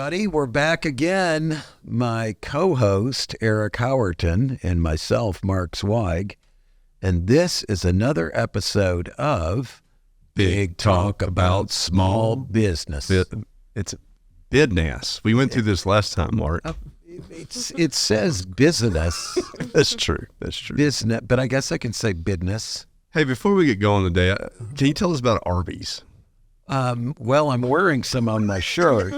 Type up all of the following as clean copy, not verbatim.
everybody. We're back again. My co-host, Eric Howerton, and myself, Mark Zweig. And this is another episode of Big Talk About Small Business. It's business. We went through this last time, Mark. It says business. That's true. That's true. Business, but I guess I can say business. Hey, before we get going today, can you tell us about Arby's? Well, I'm wearing some on my shirt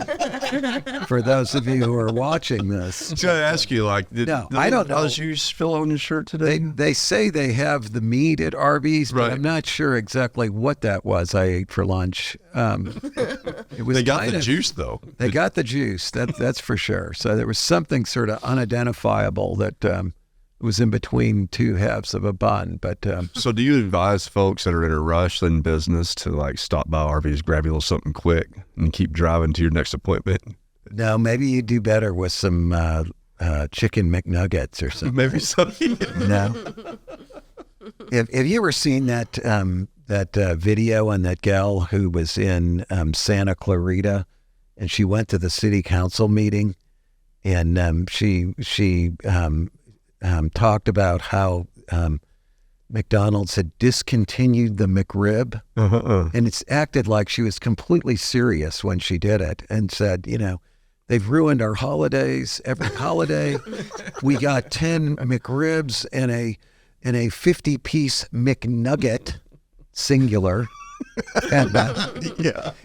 for those of you who are watching this. I was going to ask you, I don't know. Does you fill on your shirt today? They say they have the meat at Arby's, but I'm not sure exactly what that was I ate for lunch. It was they got the juice, though. They got the juice, that's for sure. So there was something sort of unidentifiable that was in between two halves of a bun. But so do you advise folks that are in a rush in business to stop by Arby's, grab you a little something quick, and keep driving to your next appointment? No, maybe you do better with some chicken McNuggets or something. Maybe something. No. Have you ever seen that video on that gal who was in Santa Clarita, and she went to the city council meeting, and she talked about how McDonald's had discontinued the McRib, and it's acted like she was completely serious when she did it, and said, they've ruined our holidays. Every holiday, we got 10 McRibs and a 50-piece McNugget, singular. And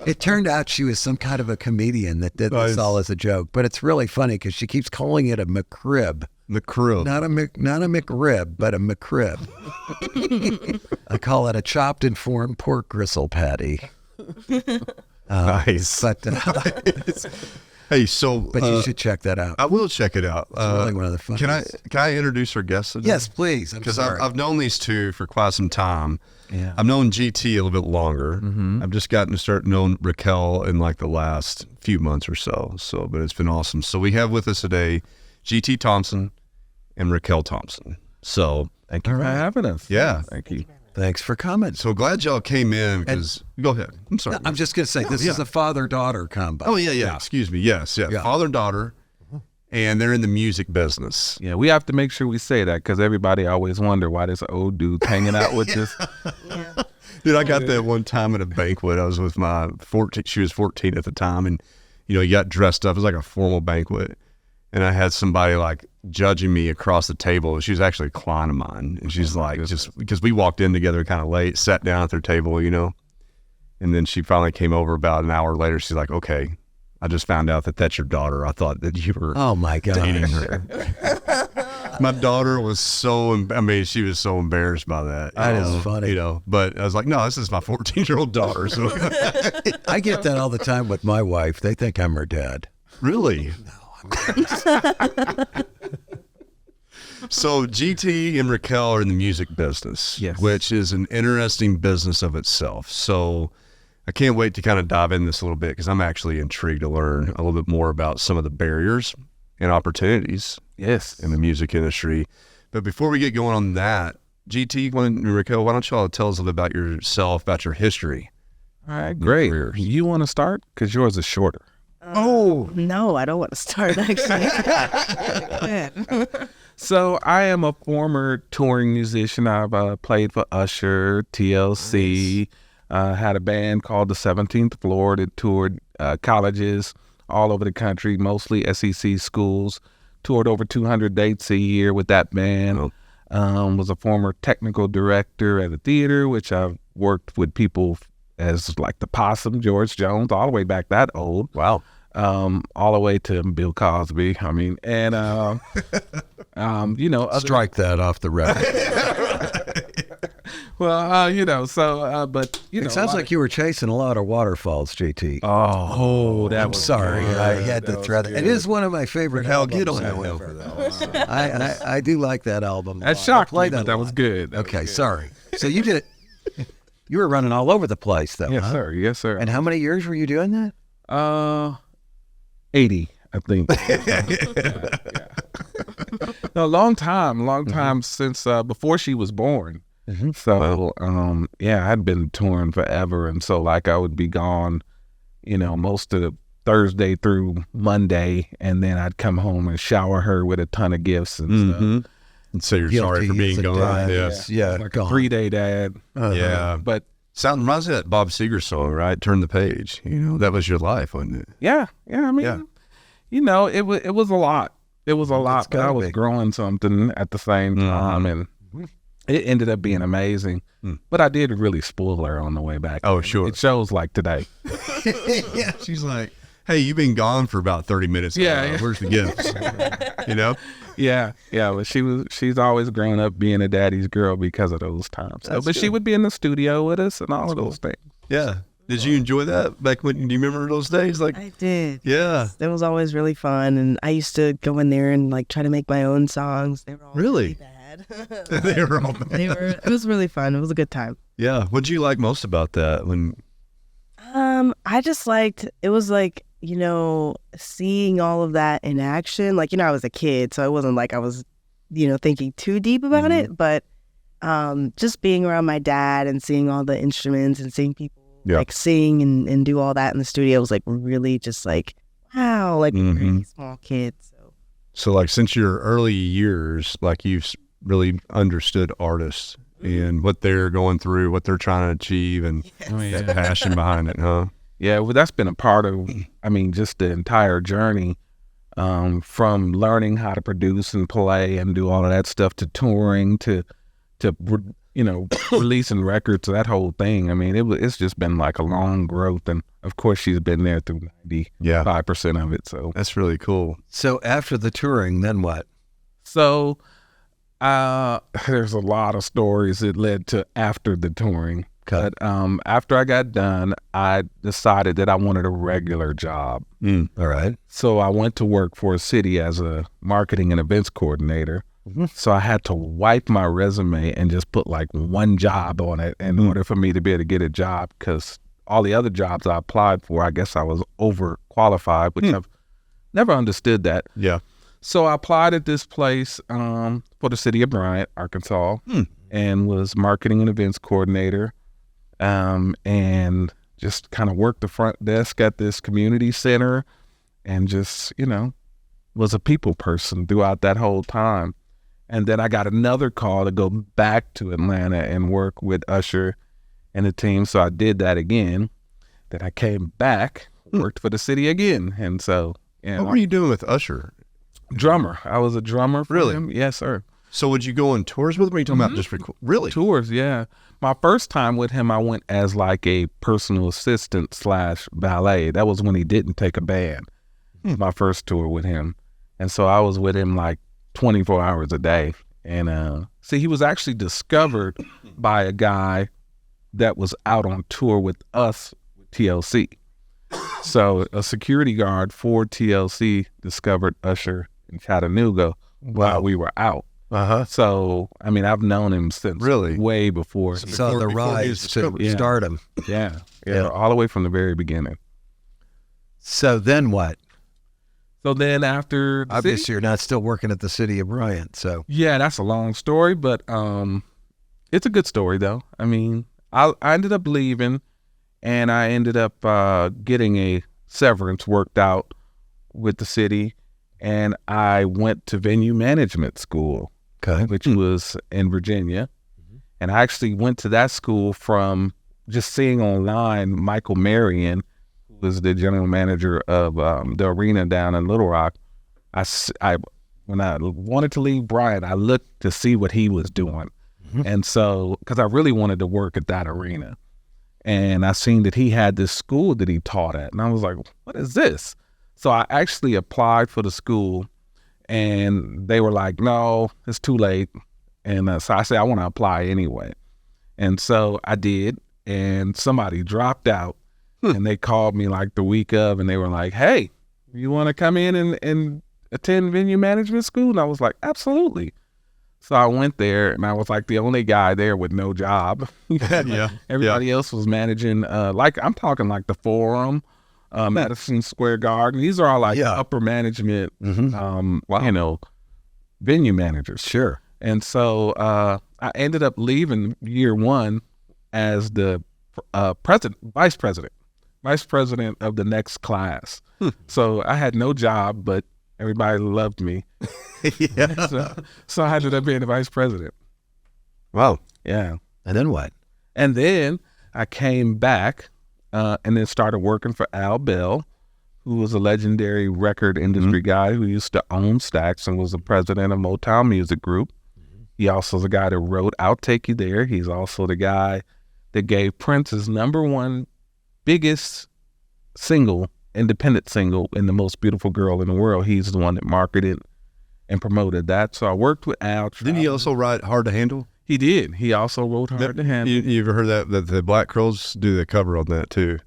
it turned out she was some kind of a comedian that did this all as a joke, but it's really funny because she keeps calling it a McRib. McRib. Not a McRib, but a McRib. I call it a chopped and formed pork gristle patty. Nice. But hey, but you should check that out. I will check it out. It's really one of the funniest. Can I introduce our guests today? Yes, please. Because I've known these two for quite some time. Yeah. I've known GT a little bit longer. Mm-hmm. I've just gotten to start knowing Raquel in the last few months or so. But it's been awesome. So we have with us today GT Thompson and Raquel Thompson. So thank you for having us. Yeah. Thank you. Thanks for coming. So glad y'all came in because go ahead. I'm sorry. I'm just going to say this is a father-daughter combo. Oh, yeah. Excuse me. Yes. Yeah. Father-daughter. And they're in the music business. Yeah, we have to make sure we say that because everybody always wonder why this old dude's hanging out with this. Dude, I got that one time at a banquet. I was with my 14. She was 14 at the time, and you got dressed up. It was like a formal banquet, and I had somebody judging me across the table. She was actually a client of mine, and she's just because we walked in together kind of late, sat down at their table, and then she finally came over about an hour later. She's like, "Okay, I just found out that that's your daughter. I thought that you were dating her." My daughter was she was so embarrassed by that. That is funny. But I was like, no, this is my 14-year-old daughter. So I get that all the time with my wife. They think I'm her dad. Really? No, So GT and Raquel are in the music business, yes, which is an interesting business of itself. So I can't wait to kind of dive in this a little bit because I'm actually intrigued to learn a little bit more about some of the barriers and opportunities in the music industry. But before we get going on that, GT and Raquel, why don't y'all tell us a little bit about yourself, about your history? All right, great. You want to start? Because yours is shorter. No, I don't want to start, actually. So I am a former touring musician. I've played for Usher, TLC, had a band called the 17th Floor that toured colleges all over the country, mostly SEC schools, toured over 200 dates a year with that band. Was a former technical director at a theater, which I've worked with people as the Possum, George Jones, all the way back that old. Wow. All the way to Bill Cosby. I mean, and, strike that off the record. Well, but it sounds like you were chasing a lot of waterfalls, JT. I'm sorry. I had to throw that. It is one of my favorite albums. Get on that. I do like that album. That shocked me, but that was good. Okay, sorry. So you did. You were running all over the place, though. Yes, sir. Yes, sir. And how many years were you doing that? 80, I think. Yeah. No, long time since before she was born. Mm-hmm. So, I'd been touring forever. And so I would be gone, most of Thursday through Monday, and then I'd come home and shower her with a ton of gifts and stuff. And say you're sorry for being gone. Yes. Yeah. Like a 3-day dad. Yeah. But Reminds me of that Bob Seger song, right? Turn the page. That was your life, wasn't it? yeah. I mean, it was a lot. It was a lot, but I was growing something at the same time, and it ended up being amazing. But I did really spoil her on the way back. Oh, sure. It shows like today. Yeah. She's like, hey, you've been gone for about 30 minutes. Yeah. Where's the gifts? Yeah. But she's always grown up being a daddy's girl because of those times. But she would be in the studio with us and all of those things. Yeah. Did you enjoy that back when? Do you remember those days? Like, I did. Yeah. It was always really fun, and I used to go in there and like try to make my own songs. They were all really bad. They were all bad. It was really fun. It was a good time. Yeah. What did you like most about that? I just liked, it was like, seeing all of that in action. Like, I was a kid, so it wasn't like I was, thinking too deep about it, but just being around my dad and seeing all the instruments and seeing people like sing and do all that in the studio was like really just like, wow, like a really small kid. So like since your early years, like you've really understood artists and what they're going through, what they're trying to achieve, and that passion behind it, huh? Yeah, well, that's been a part of, just the entire journey, from learning how to produce and play and do all of that stuff to touring to releasing records, that whole thing. It's just been like a long growth, and of course she's been there through 95% of it. So that's really cool. So after the touring, then what? So there's a lot of stories that led to after the touring. But after I got done, I decided that I wanted a regular job. All right. So I went to work for a city as a marketing and events coordinator. So I had to wipe my resume and just put like one job on it in order for me to be able to get a job, because all the other jobs I applied for, I guess I was overqualified, which I've never understood that. Yeah. So I applied at this place for the city of Bryant, Arkansas, and was marketing and events coordinator, and just kind of worked the front desk at this community center, and just, was a people person throughout that whole time. And then I got another call to go back to Atlanta and work with Usher and the team. So I did that again. Then I came back, worked for the city again. And so, what were you doing with Usher? Drummer. I was a drummer for him. Yes, sir. So would you go on tours with him? Or are you talking about just really? Tours, yeah. My first time with him, I went as like a personal assistant / ballet. That was when he didn't take a band. My first tour with him. And so I was with him like 24 hours a day. And he was actually discovered by a guy that was out on tour with us, TLC. So a security guard for TLC discovered Usher in Chattanooga while we were out. So, I've known him since way before. Saw the rise to stardom. Yeah, all the way from the very beginning. So then what? So then after obviously you're not still working at the city of Bryant, so yeah, that's a long story, but it's a good story though. I ended up leaving, and I ended up getting a severance worked out with the city, and I went to venue management school, which was in Virginia, and I actually went to that school from just seeing online Michael Marion, was the general manager of the arena down in Little Rock. When I wanted to leave Bryant, I looked to see what he was doing. And so, because I really wanted to work at that arena. And I seen that he had this school that he taught at. And I was like, what is this? So I actually applied for the school, and they were like, no, it's too late. And so I said, I want to apply anyway. And so I did, and somebody dropped out. And they called me like the week of, and they were like, hey, you want to come in and attend venue management school? And I was like, absolutely. So I went there, and I was like the only guy there with no job. Everybody else was managing, like I'm talking like the Forum, Madison Square Garden. These are all like upper management, venue managers. Sure. And so I ended up leaving year one as the vice president. vice president of the next class. So I had no job, but everybody loved me. Yeah. So I ended up being the vice president. Wow. Yeah. And then what? And then I came back and then started working for Al Bell, who was a legendary record industry guy who used to own Stax and was the president of Motown Music Group. He also is the guy that wrote I'll Take You There. He's also the guy that gave Prince's #1 biggest single, independent single, in The Most Beautiful Girl in the World. He's the one that marketed and promoted that. So I worked with Al. Didn't he also write Hard to Handle? He did. He also wrote Hard to Handle. You ever heard that the Black Crowes do the cover on that too?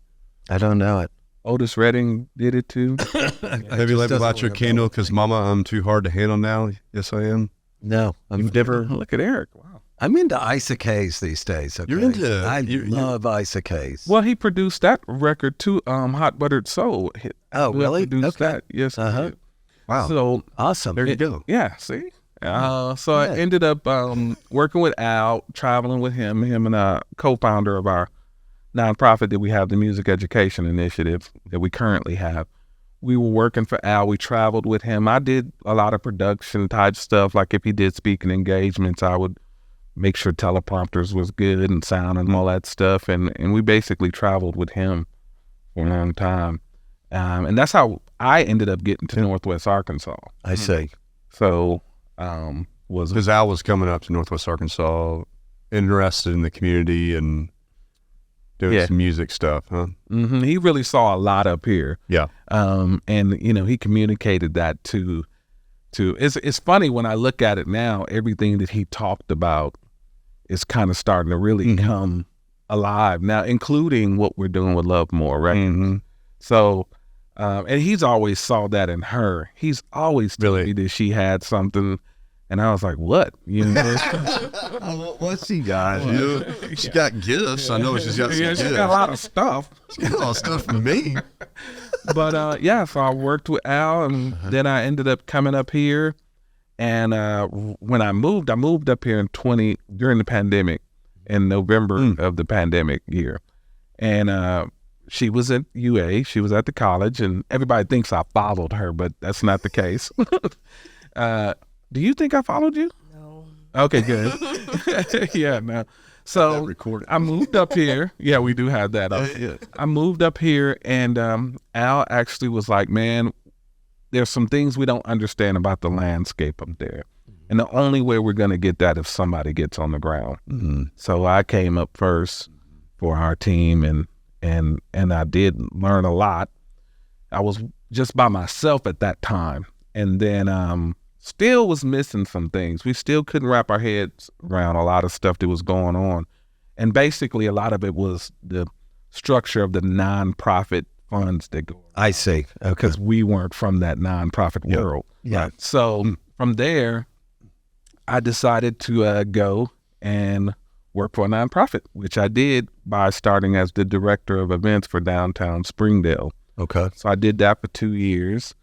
I don't know it. Otis Redding did it too. Have you let me light your candle? Because Mama, I'm too hard to handle now. Yes, I am. No, You've never look at Eric. Wow. I'm into Isaac Hayes these days. Okay? You're into- I you're- love Isaac Hayes. Well, he produced that record too, Hot Buttered Soul. Oh, He really? produced Okay. that. Yes. he Uh-huh. did. Wow. So Oh, Awesome. there you go. yeah, see? So I Yeah. ended up working with Al, traveling with him and a co-founder of our nonprofit that we have, the Music Education Initiative that we currently have. We were working for Al. We traveled with him. I did a lot of production type stuff. Like if he did speaking engagements, I would make sure teleprompters was good and sound and all that stuff. And we basically traveled with him for a long time. And that's how I ended up getting to Northwest Arkansas. I see. So was Because Al was coming up to Northwest Arkansas, interested in the community and doing some music stuff, huh? he really saw a lot up here. Yeah. And he communicated that to it's funny when I look at it now, everything that he talked about is kind of starting to really come alive now, including what we're doing with Love More, right? So and he's always saw that in her. He's always told me that she had something, and I was like, what? What's she got? She got gifts. I know she's got some Yeah, gifts. she got a lot of stuff. She got a lot of stuff for me. But so I worked with Al, and then I ended up coming up here. And when I moved up here during the pandemic, in November of the pandemic year. And she was at UA, she was at the college, and everybody thinks I followed her, but that's not the case. Do you think I followed you? No. Okay, good. Yeah, no. So I moved up here. Yeah, we do have that up. I moved up here, and Al actually was like, man, there's some things we don't understand about the landscape up there. And the only way we're going to get that if somebody gets on the ground. So I came up first for our team, and I did learn a lot. I was just by myself at that time. And then still was missing some things. We still couldn't wrap our heads around a lot of stuff that was going on. And basically a lot of it was the structure of the nonprofit funds that go around. I see. Okay. Because we weren't from that nonprofit world. Yeah. Right? So from there, I decided to go and work for a nonprofit, which I did by starting as the director of events for downtown Springdale. Okay. So I did that for 2 years,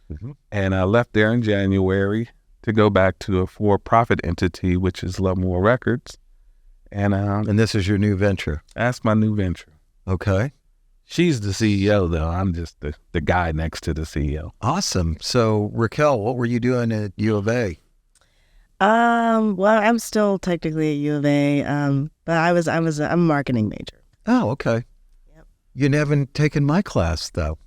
and I left there in January to go back to a for-profit entity, which is Love More Records. And this is your new venture. that's my new venture. Okay. She's the CEO, though. I'm just the guy next to the CEO. Awesome. So Raquel, what were you doing at U of A? Well, I'm still technically at U of A, but I'm a marketing major. Oh, okay. Yep. You haven't taken my class though.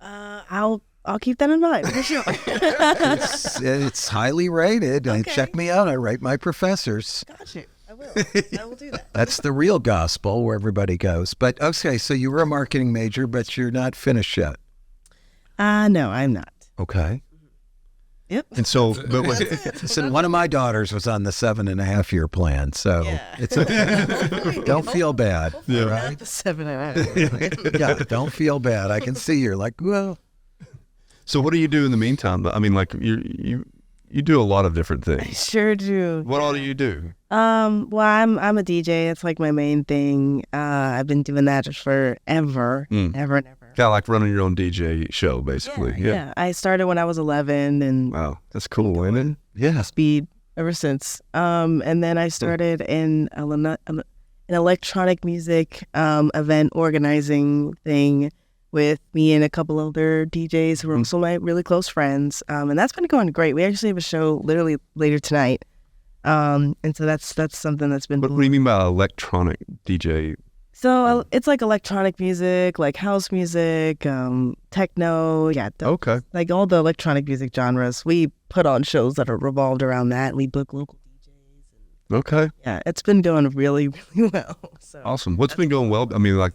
I'll keep that in mind for sure. It's highly rated. Okay. Check me out. I rate my professors. Got you. I will. I will do that. That's the real gospel where everybody goes. But okay, so you were a marketing major, but you're not finished yet. No, I'm not. Okay. Yep. And so, but Listen, one of my daughters was on the 7.5-year plan, so it's okay. Don't feel bad. Yeah. Right? The 7.5. Yeah, don't feel bad. I can see you're like, well, so what do you do in the meantime? I mean, like you do a lot of different I things. sure do. What all do you do? Well, I'm a DJ. It's like my main thing. I've been doing that just forever, ever and ever. Kind of like running your own DJ show, basically. Yeah. I started when I was 11 and Wow, that's cool, ain't it? yeah. speed ever since. And then I started in an electronic music event organizing thing with me and a couple other DJs who are also my really close friends. And that's been going great. We actually have a show literally later tonight. And so that's something that's been... What do you mean by electronic DJ? So it's like electronic music, like house music, techno, Okay. like all the electronic music genres. We put on shows that are revolved around that. We book local DJs. Okay. Yeah, it's been going really, really well. So Awesome. What's been going well? I mean, like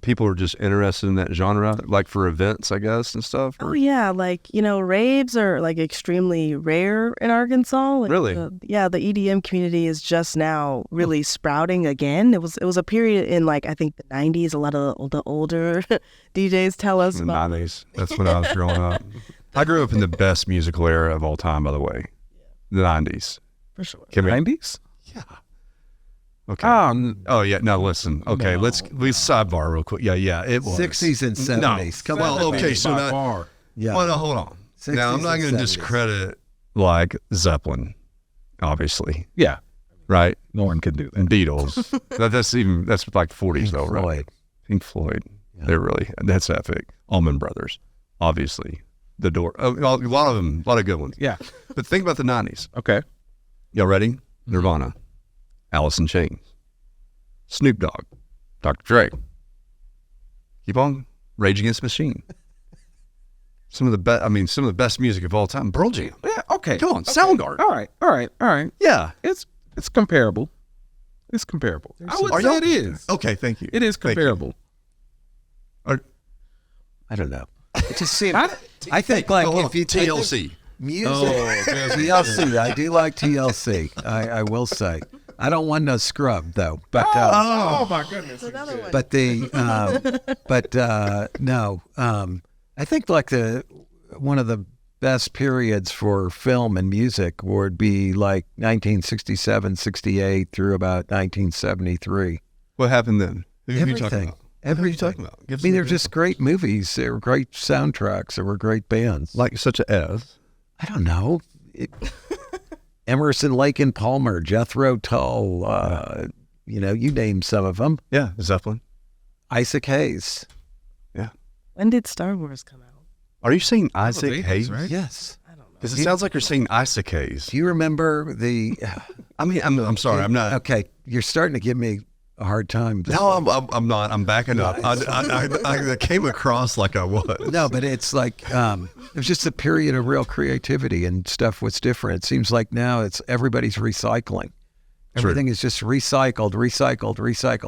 people are just interested in that genre, like for events, I guess, and stuff. Oh yeah, like raves are like extremely rare in Arkansas. Like, Really? the EDM community is just now really sprouting again. It was a period in like I think the 90s. A lot of the older DJs tell us In the about 90s. That's when I was growing up. I grew up in the best musical era of all time, by the way. The 90s. for sure. Can we? 90s? Yeah. Okay. Oh yeah. Now listen. Okay. No. Let's sidebar real quick. Yeah. It was 60s and 70s. Come on. Well, okay. So now, far. Yeah. well, no, hold on. 60s Now I'm not and going to 70s. discredit like Zeppelin, obviously, Yeah, right? no one can do that. And Beatles. that's like 40s Pink though, right? Floyd. Pink Floyd. Yeah. That's epic. Allman Brothers, obviously. The Door. A lot of them. A lot of good ones. Yeah. But think about the 90s. Okay. Y'all ready? Nirvana, Alice in Chains, Snoop Dogg, Dr. Dre. Keep on. Rage Against the Machine. Some of the best music of all time. Pearl Jam. Yeah. Okay. Come on, Okay. Soundgarden. All right. Yeah. It's comparable. It's comparable. I would say it is. Okay, thank you. It is Thank you. comparable. I don't know. It just seems. I- I think like Hold on. if you take TLC. music, there's- TLC. I do like TLC. I will say. I don't want no scrub though. But Oh my goodness. Another one. but no. I think like one of the best periods for film and music would be like 1967, 68 through about 1973. What happened then? Who are you talking Everything. about? What are you Everything. talking about? Give I mean, some they're just great movies. They were great soundtracks. They were great bands. like such as. I don't know. Emerson, Lake and Palmer, Jethro Tull, you name some of them. Yeah, Zeppelin. Isaac Hayes. When did Star Wars come out? Are you saying Isaac 80s, Hayes? right? Yes. I don't know. Because it sounds like you're saying Isaac Hayes. Do you remember the... I mean, I'm sorry, I'm not. Okay, you're starting to give me a hard time. No, I'm not. I'm backing up. I came across like I was. No, but it's like it was just a period of real creativity and stuff was different. It seems like now everybody's recycling. True. Everything is just recycled.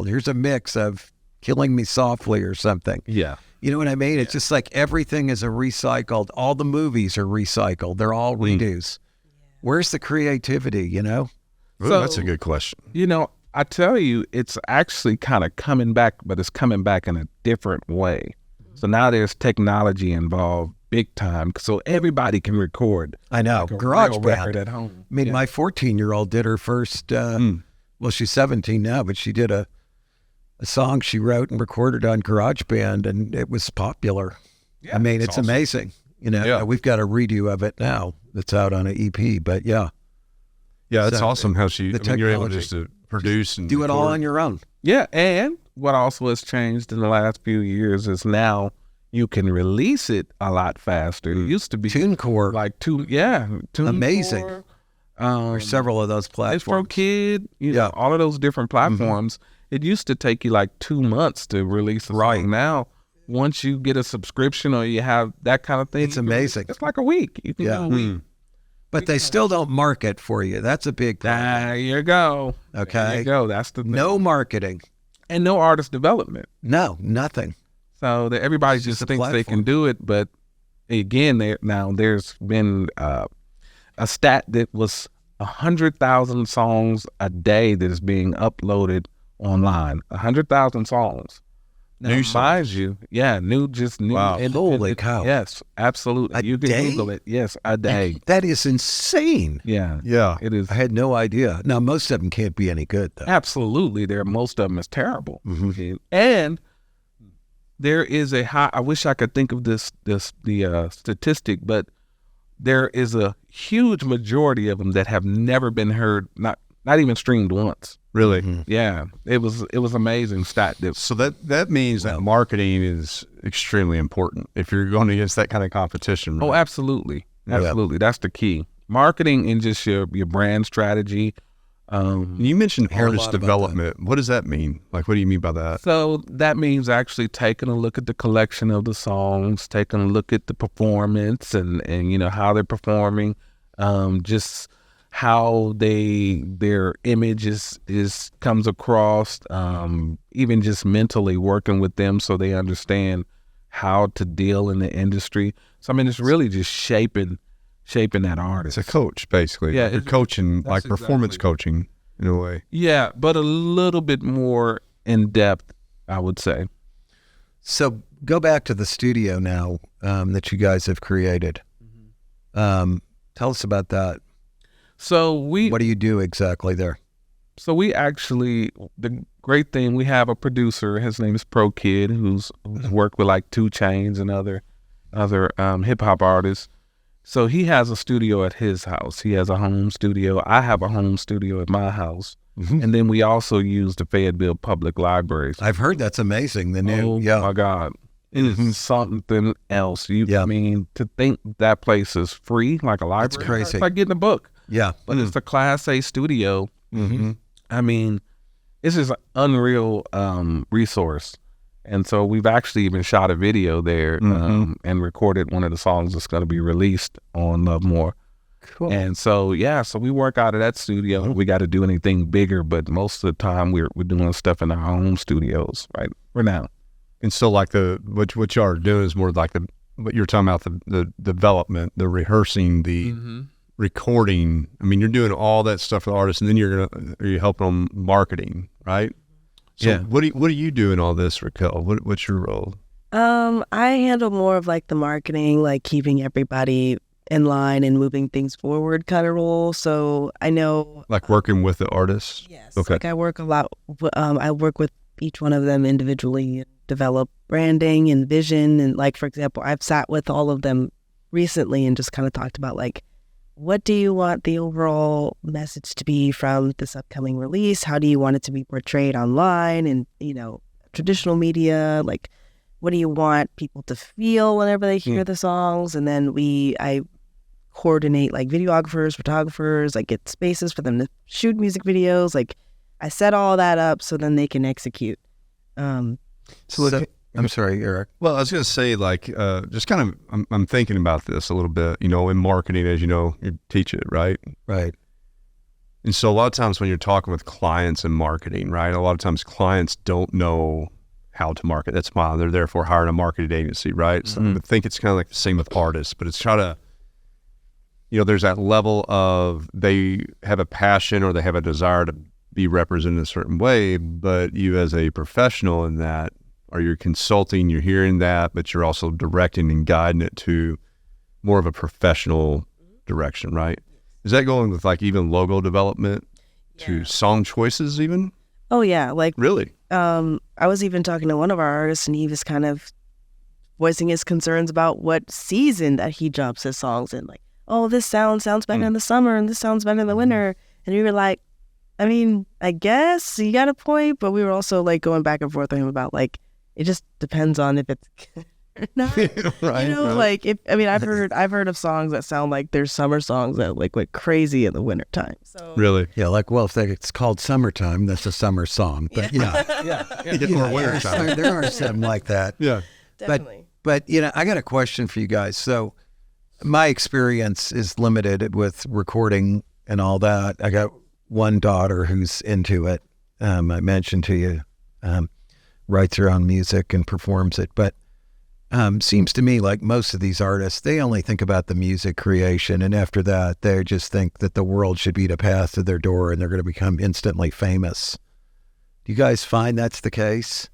Here's a mix of Killing Me Softly or something. Yeah. You know what I mean? It's just like everything is a recycled. All the movies are recycled. They're all redos. Where's the creativity, Ooh, So- that's a good question. I tell you, it's actually kind of coming back, but it's coming back in a different way. So now there's technology involved big time, so everybody can record. I know. like a Garage real band. record at home. I mean, my 14-year-old did her first, well, she's 17 now, but she did a song she wrote and recorded on GarageBand, and it was popular. Yeah, I mean, it's awesome. amazing. Yeah. We've got a redo of it now that's out on an EP, but yeah, Yeah, it's So, awesome how the you're able technology. just to produce and do it all record. on your own. Yeah, and what also has changed in the last few years is now you can release it a lot faster. It used to be TuneCore, like TuneCore, Amazing. or several of those It's platforms. Kid, Yeah. all of those different platforms. It used to take you like 2 months to release a Right. song. Now, once you get a subscription or you have that kind of thing, It's you can release- amazing. It's like a week. You can Yeah. go a week. But they still don't market for you. That's a big problem. There you go. There Okay. you go. That's the thing. No marketing. And no artist development. No, nothing. So that everybody It's just just a thinks they platform. can do it, but again, there's been a stat that was 100,000 songs a day that is being uploaded online. 100,000 songs. Now, New songs. mind you, new. Wow. Holy cow. Yes, absolutely. A You can day? Google it. Yes, a day. That is insane. Yeah, Yeah. it is. I had no idea. Now, most of them can't be any good, though. Absolutely, most of them is terrible, Mhm. and there is a high. I wish I could think of the statistic, but there is a huge majority of them that have never been heard. Not not even streamed once. Really? Yeah, it was amazing stat. So that means that marketing is extremely important if you're going against that kind of competition. Right? Oh, absolutely. That's the key. Marketing and just your brand strategy. You mentioned hear a artist lot about development. What does that mean? Like, what do you mean by that? So that means actually taking a look at the collection of the songs, taking a look at the performance and how they're performing, just how their image is comes across, even just mentally working with them so they understand how to deal in the industry. So I mean, it's really just shaping that artist. It's a coach, basically. Yeah, You're coaching, like performance exactly. coaching in a way. Yeah, but a little bit more in depth, I would say. So go back to the studio now that you guys have created. Tell us about that. So What do you do exactly there? So we actually, the great thing, we have a producer. His name is Pro Kid, who's worked with like 2 Chainz and other hip hop artists. So he has a studio at his house. He has a home studio. I have a home studio at my house. And then we also use the Fayetteville Public Libraries. I've heard that's amazing. The new, My God. It is something else. I mean, to think that place is free, like a library. That's crazy. It's like getting a book. Yeah. But it's a Class A studio. I mean, it's just an unreal resource. And so we've actually even shot a video there and recorded one of the songs that's going to be released on Love More. Cool. And so, so we work out of that studio. We got to do anything bigger, but most of the time we're doing stuff in our home studios right for now. And so like what you are doing is more like what you're talking about, the development, the rehearsing, the recording. I mean, you're doing all that stuff for the artists, and then you're helping them marketing, right? So what do you do in all this, Raquel? What's your role? I handle more of like the marketing, like keeping everybody in line and moving things forward kind of role. So I know Like working with the artists? Yes. Okay. Like I work a lot. I work with each one of them individually and develop branding and vision. And like, for example, I've sat with all of them recently and just kind of talked about like, what do you want the overall message to be from this upcoming release? How do you want it to be portrayed online and, traditional media? Like, what do you want people to feel whenever they hear the songs? And then I coordinate like videographers, photographers, like get spaces for them to shoot music videos. Like I set all that up so then they can execute. I'm sorry, Eric. Well, I was going to say, like, just kind of, I'm thinking about this a little bit, in marketing, as you know, you teach it, right? Right. And so a lot of times when you're talking with clients and marketing, right, a lot of times clients don't know how to market. That's why they're therefore hiring a marketing agency, right? So I think it's kind of like the same with artists, but it's try to, there's that level of they have a passion or they have a desire to be represented in a certain way, but you as a professional in that, or you're consulting, you're hearing that, but you're also directing and guiding it to more of a professional direction, right? Is that going with like even logo development to song choices even? Oh yeah. Like Really? I was even talking to one of our artists and he was kind of voicing his concerns about what season that he drops his songs in. Like, oh, this sounds better in the summer and this sounds better in the winter. And we were like, I mean, I guess you got a point, but we were also like going back and forth with him about like, it just depends on if it's or not. Right. Like I've heard of songs that sound like there's summer songs that like went crazy in the wintertime. So Really? Yeah, like, well, if it's called Summertime, that's a summer song. But Or winter time. there are some like that. Yeah. definitely. But I got a question for you guys. So my experience is limited with recording and all that. I got one daughter who's into it. I mentioned to you, writes her own music and performs it. But seems to me like most of these artists, they only think about the music creation. And after that, they just think that the world should be to pass to their door and they're going to become instantly famous. Do you guys find that's the case?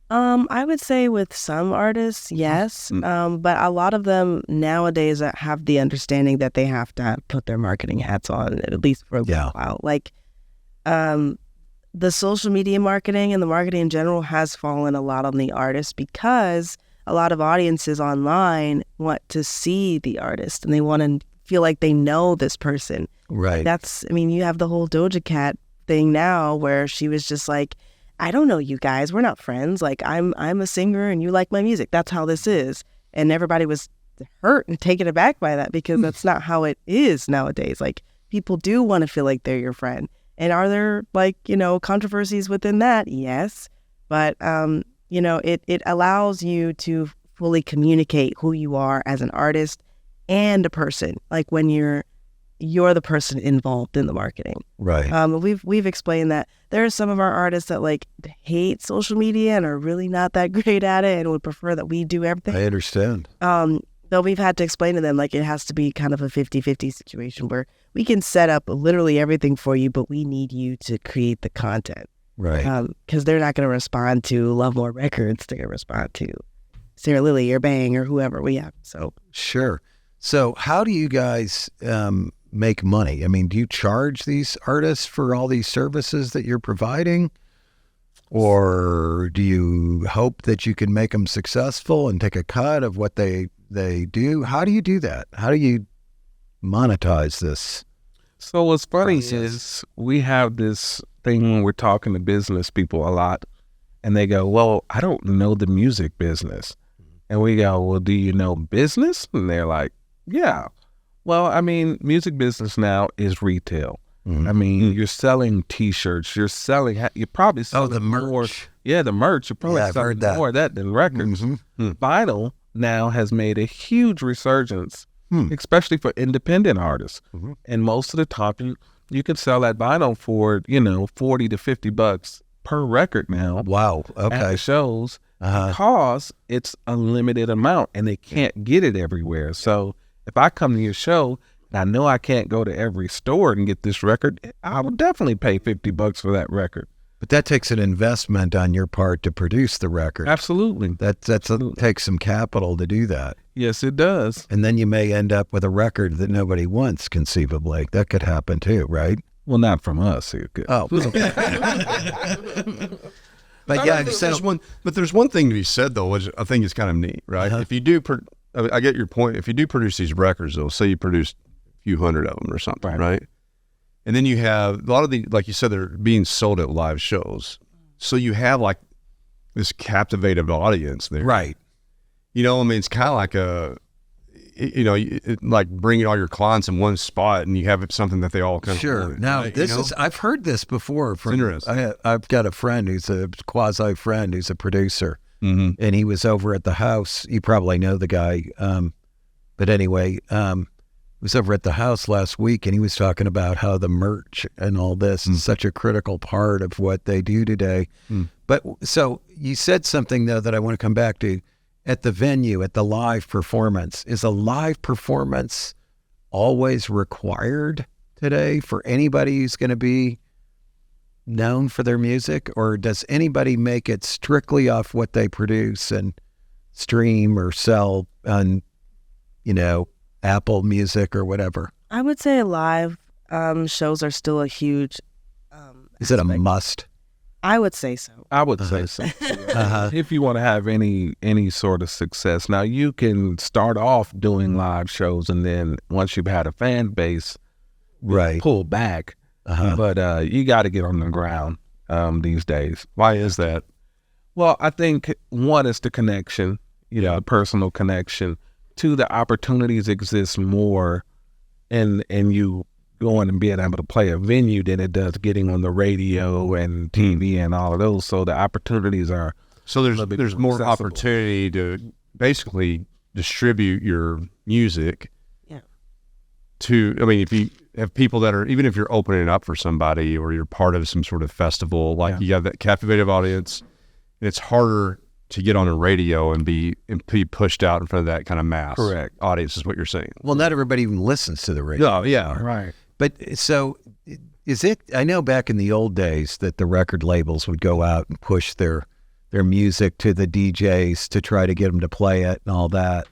I would say with some artists, yes. But a lot of them nowadays have the understanding that they have to put their marketing hats on, at least for a little while. Like, the social media marketing and the marketing in general has fallen a lot on the artist because a lot of audiences online want to see the artist and they want to feel like they know this person. Right. You have the whole Doja Cat thing now where she was just like, I don't know you guys. We're not friends. Like, I'm a singer and you like my music. That's how this is. And everybody was hurt and taken aback by that because that's not how it is nowadays. Like, people do want to feel like they're your friend. And are there, like, controversies within that? Yes. But, it allows you to fully communicate who you are as an artist and a person. Like, when you're the person involved in the marketing. Right. We've explained that there are some of our artists that like hate social media and are really not that great at it and would prefer that we do everything. I understand. Though we've had to explain to them, like, it has to be kind of a 50-50 situation where we can set up literally everything for you, but we need you to create the content. Right. Because they're not going to respond to Love More Records. They're going to respond to Sarah Lily or Bang or whoever we have. So Sure. So how do you guys make money? I mean, do you charge these artists for all these services that you're providing? Or do you hope that you can make them successful and take a cut of what they do? How do you do that? How do you monetize this? So what's funny process? is we have this thing when we're talking to business people a lot, and they go, well, I don't know the music business. And we go, well, do you know business? And they're like, yeah. Well, I mean, music business now is retail. Mhm. I mean, you're selling T-shirts. You're probably selling the merch. more. Yeah, the merch. You're probably Yeah, I've selling heard that. more of that than records. Mhm. Vinyl now has made a huge resurgence, Hmm. especially for independent artists. Mhm. And most of the time, you can sell that vinyl for, $40 to $50 per record now Wow. at Okay. the shows Uh-huh. because it's a limited amount and they can't get it everywhere. So if I come to your show and I know I can't go to every store and get this record, I would definitely pay $50 for that record. But that takes an investment on your part to produce the record. Absolutely. Takes some capital to do that. Yes, it does. And then you may end up with a record that nobody wants, conceivably. That could happen too, right? Well, not from us. It could. Oh. But yeah, There's one thing to be said though, which I think is kind of neat, right? Uh-huh. If you do, I get your point. If you do produce these records, though, say you produce a few hundred of them or something, right? And then you have a lot of the, like you said, they're being sold at live shows. So you have like this captivated audience there, right. I mean, it's kind of like like bringing all your clients in one spot, and you have something that they all kind of Sure. want, Now, right? I've heard this before. From, interesting. I've got a friend who's a quasi friend who's a producer, Mm-hmm. and he was over at the house. You probably know the guy. But anyway, he was over at the house last week, and he was talking about how the merch and all this is such a critical part of what they do today. But so you said something, though, that I want to come back to. At the venue, at the live performance, is a live performance always required today for anybody who's going to be known for their music? Or does anybody make it strictly off what they produce and stream or sell on, Apple Music or whatever? I would say live shows are still a huge Is it a aspect. must? I would say so. I would say so. Uh-huh. If you want to have any sort of success. Now, you can start off doing live shows, and then once you've had a fan base, Right. pull back. Uh-huh. But you got to get on the ground these days. Why is that? Well, I think one is the connection, the personal connection. Two, the opportunities exist more and you going and being able to play a venue than it does getting on the radio and TV and all of those. So the opportunities are So a little bit there's more accessible. opportunity to basically distribute your music. Yeah. If you have people that are, even if you're opening up for somebody or you're part of some sort of festival, like you have that captivative audience, and it's harder to get on a radio and be pushed out in front of that kind of mass audience is what you're saying. Well, not everybody even listens to the radio. No, yeah. right. But so is it, I know back in the old days that the record labels would go out and push their music to the DJs to try to get them to play it and all that.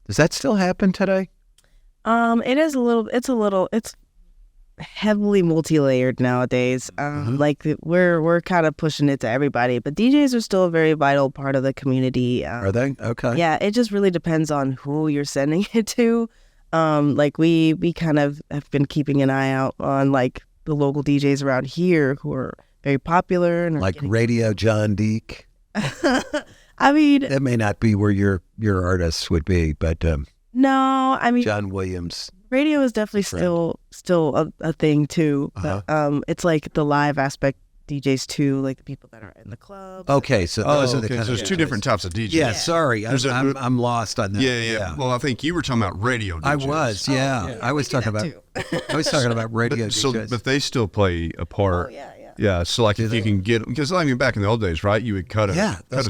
Does that still happen today? It's heavily multi-layered nowadays. Like we're kind of pushing it to everybody, but DJs are still a very vital part of the community. Are they? Okay. Yeah, it just really depends on who you're sending it to. Like we kind of have been keeping an eye out on like the local DJs around here who are very popular and are Like getting... Radio John Deek. I mean, That may not be where your artists would be, but no, I mean, John Williams. radio is definitely still a thing too. But it's like the live aspect DJs too, like the people that are in the club. Okay, so those are the kind so of there's two different types of DJs. Yeah, sorry, I'm lost on that. Yeah. Well, I think you were talking about radio DJs. I was, yeah. I was talking about I was talking about radio DJs. But they still play a part. Oh, yeah. Yeah, so like if you can get, because I mean back in the old days, right? You would cut a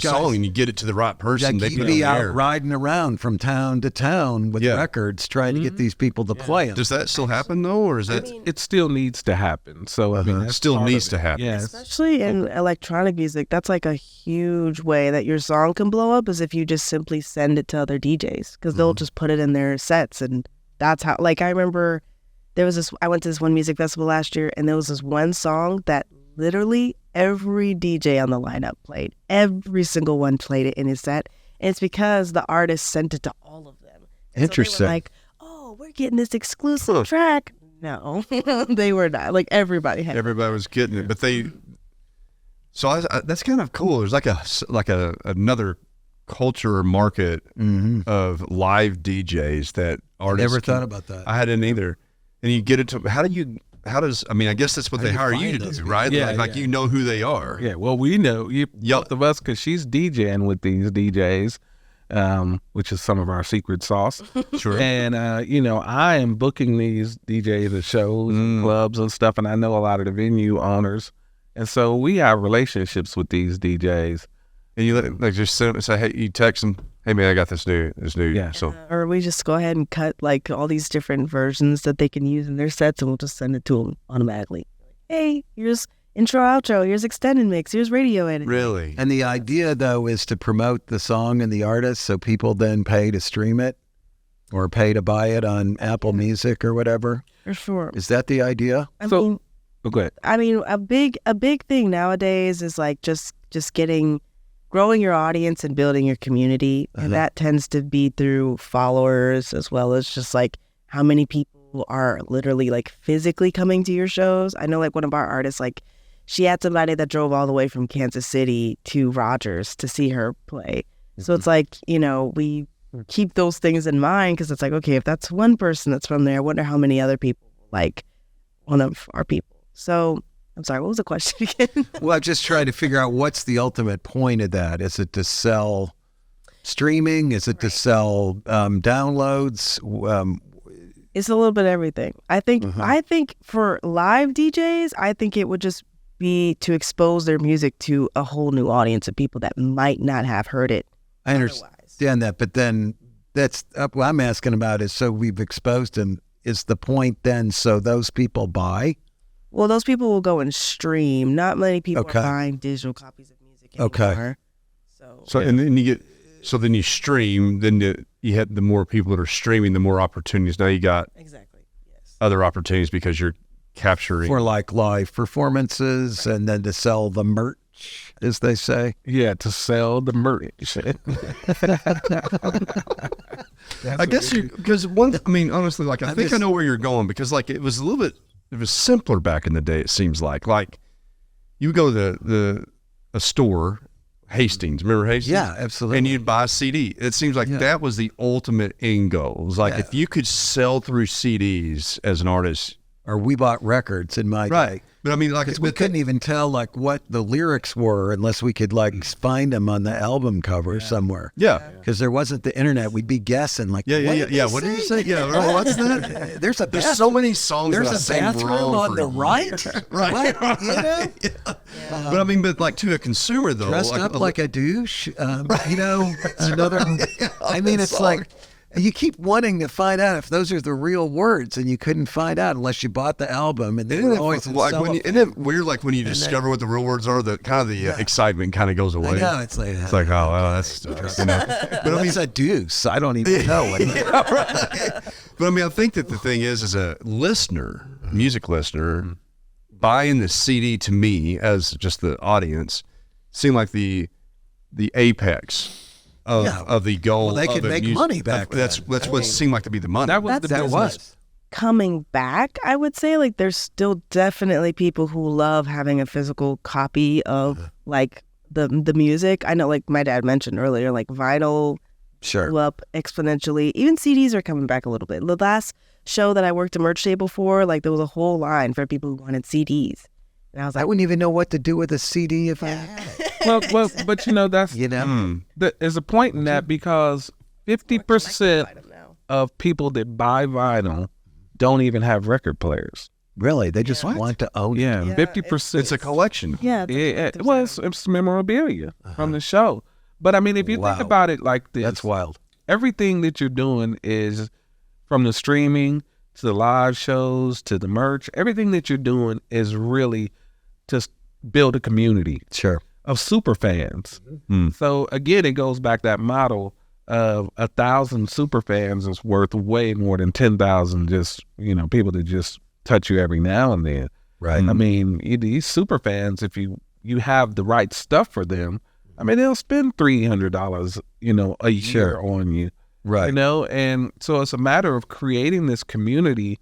song and you get it to the right person. Like you'd be out riding around from town to town with records trying to get these people to play them. Does that still happen though, or is that? It still needs to happen. So I mean, it still needs to happen. Yes. Especially in electronic music, that's like a huge way that your song can blow up is if you just simply send it to other DJs because they'll just put it in their sets, and that's how. Like I remember, I went to this one music festival last year, and there was this one song that literally every DJ on the lineup played. Every single one played it in his set. And it's because the artist sent it to all of them. And Interesting. So they were like, oh, we're getting this exclusive track. No, they were not. Like everybody had. Everybody was getting it, but they. So I, that's kind of cool. There's like another culture or market of live DJs that artists. Never thought about that. I hadn't either. And you get it to how does I mean I guess that's what they hire you to do, right? Yeah, like you know who they are. Yeah, well, we know both of us because she's DJing with these DJs, which is some of our secret sauce. Sure. And I am booking these DJs at shows and clubs and stuff, and I know a lot of the venue owners, and so we have relationships with these DJs. And you like just send them and say, hey, you text them, hey man, I got this new. Yeah. So Or we just go ahead and cut like all these different versions that they can use in their sets, and we'll just send it to them automatically. Hey, here's intro, outro, here's extended mix, here's radio edit. really. And the idea, though, is to promote the song and the artist so people then pay to stream it or pay to buy it on Apple Music or whatever. For sure. Is that the idea? Go ahead. I mean, a big thing nowadays is like just growing your audience and building your community. And that tends to be through followers as well as just like how many people are literally like physically coming to your shows. I know like one of our artists, like she had somebody that drove all the way from Kansas City to Rogers to see her play. So it's like, we keep those things in mind because it's like, okay, if that's one person that's from there, I wonder how many other people like one of our people. So I'm sorry, what was the question again? Well, I'm just trying to figure out what's the ultimate point of that. Is it to sell streaming? Is it to sell downloads? It's a little bit of everything. I think for live DJs, I think it would just be to expose their music to a whole new audience of people that might not have heard it. I understand that, but then that's what I'm asking about is so we've exposed them. Is the point then so those people buy? Well, those people will go and stream. Not many people are buying digital copies of music anymore. And then then you stream. Then you have the more people that are streaming, the more opportunities. Now you got other opportunities because you're capturing for like live performances and then to sell the merch, as they say. Yeah, to sell the merch. I guess because honestly, like I know where you're going because like it was simpler back in the day. It seems like you would go to a store, Hastings. Remember Hastings? Yeah, absolutely. And you'd buy a CD. It seems like that was the ultimate end goal. It was like if you could sell through CDs as an artist, or we bought records in my day. But I mean, like we couldn't even tell like what the lyrics were unless we could like find them on the album cover somewhere. Yeah, because there wasn't the internet. We'd be guessing like, yeah. What did you say? Yeah, what's that? There's so many songs. There's a bathroom on the right, right? But I mean, like to a consumer though, dressed up like a douche. Another. I mean, it's like. You keep wanting to find out if those are the real words, and you couldn't find out unless you bought the album. And then always isn't it weird? Like when you discover what the real words are, the kind of the excitement kind of goes away. I know it's like oh, well, that's interesting. But I mean, it's a deuce. I don't even know what. But I mean, I think that the thing is, as a listener, music listener, buying the CD to me as just the audience seemed like the apex of the goal. Well, they of could a make music- money back That's then. what seemed like to be the money. That was the That business. coming back, I would say. Like, there's still definitely people who love having a physical copy of like the music. I know, like my dad mentioned earlier, like vinyl Sure. blew up exponentially. Even CDs are coming back a little bit. The last show that I worked a merch table for, like there was a whole line for people who wanted CDs, and I was I like, wouldn't even know what to do with a CD if I had it. Well, but you know that's You know? there's a point in that because 50% of people that buy vinyl don't even have record players. Really? They just want to own it. Yeah, Yeah, 50%. It's a collection. yeah, Yeah, well, it's memorabilia from the show. But I mean, if you Wow. think about it like this, That's wild. everything that you're doing is from the streaming to the live shows to the merch. Everything that you're doing is really to build a community Sure. of super fans. So again, it goes back that model of 1,000 super fans is worth way more than 10,000 just people that just touch you every now and then. Right. I mean, these super fans, if you have the right stuff for them, I mean, they'll spend $300, a year on you, Right. and so it's a matter of creating this community.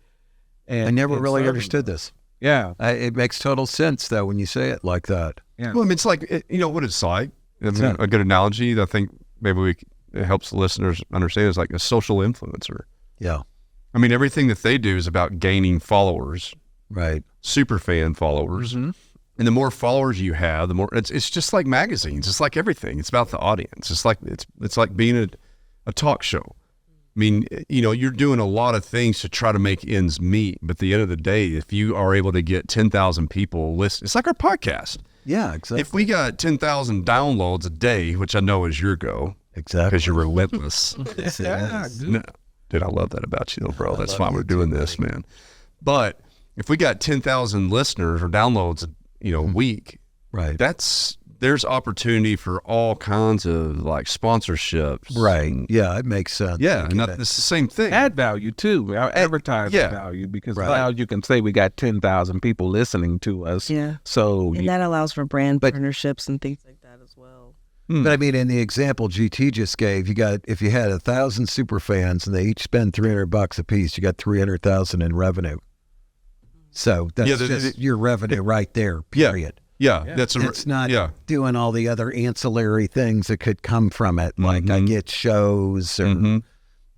And I never and really serving understood them. this. Yeah, It makes total sense, though, when you say it like that. yeah. Well, I mean, it's like, what it's like. It's Yeah. a good analogy that I think maybe it helps the listeners understand is like a social influencer. Yeah. I mean, everything that they do is about gaining followers, Right. super fan followers. Mhm. And the more followers you have, the more it's just like magazines. It's like everything. It's about the audience. It's like being a talk show. I mean, you're doing a lot of things to try to make ends meet. But at the end of the day, if you are able to get 10,000 people listen, it's like our podcast. Yeah, exactly. If we got 10,000 downloads a day, which I know is your goal, Exactly. because you're relentless. Yeah, good. No, dude, I love that about you, though, bro. That's why we're doing this, man. But if we got 10,000 listeners or downloads, a week, Right. there's opportunity for all kinds of like sponsorships. Right. Yeah, it makes sense. Yeah, I and get it. it's the same thing. Add value too, our advertising yeah. value, because Right. now you can say we got 10,000 people listening to us. yeah, So and that allows for brand But- partnerships and things like that as well. But I mean, in the example GT just gave, if you had 1,000 super fans and they each spend $300 a piece, you got 300,000 in revenue. So that's Yeah, just your revenue right there. Period. Yeah, that's It's not Yeah, doing all the other ancillary things that could come from it, like I get shows or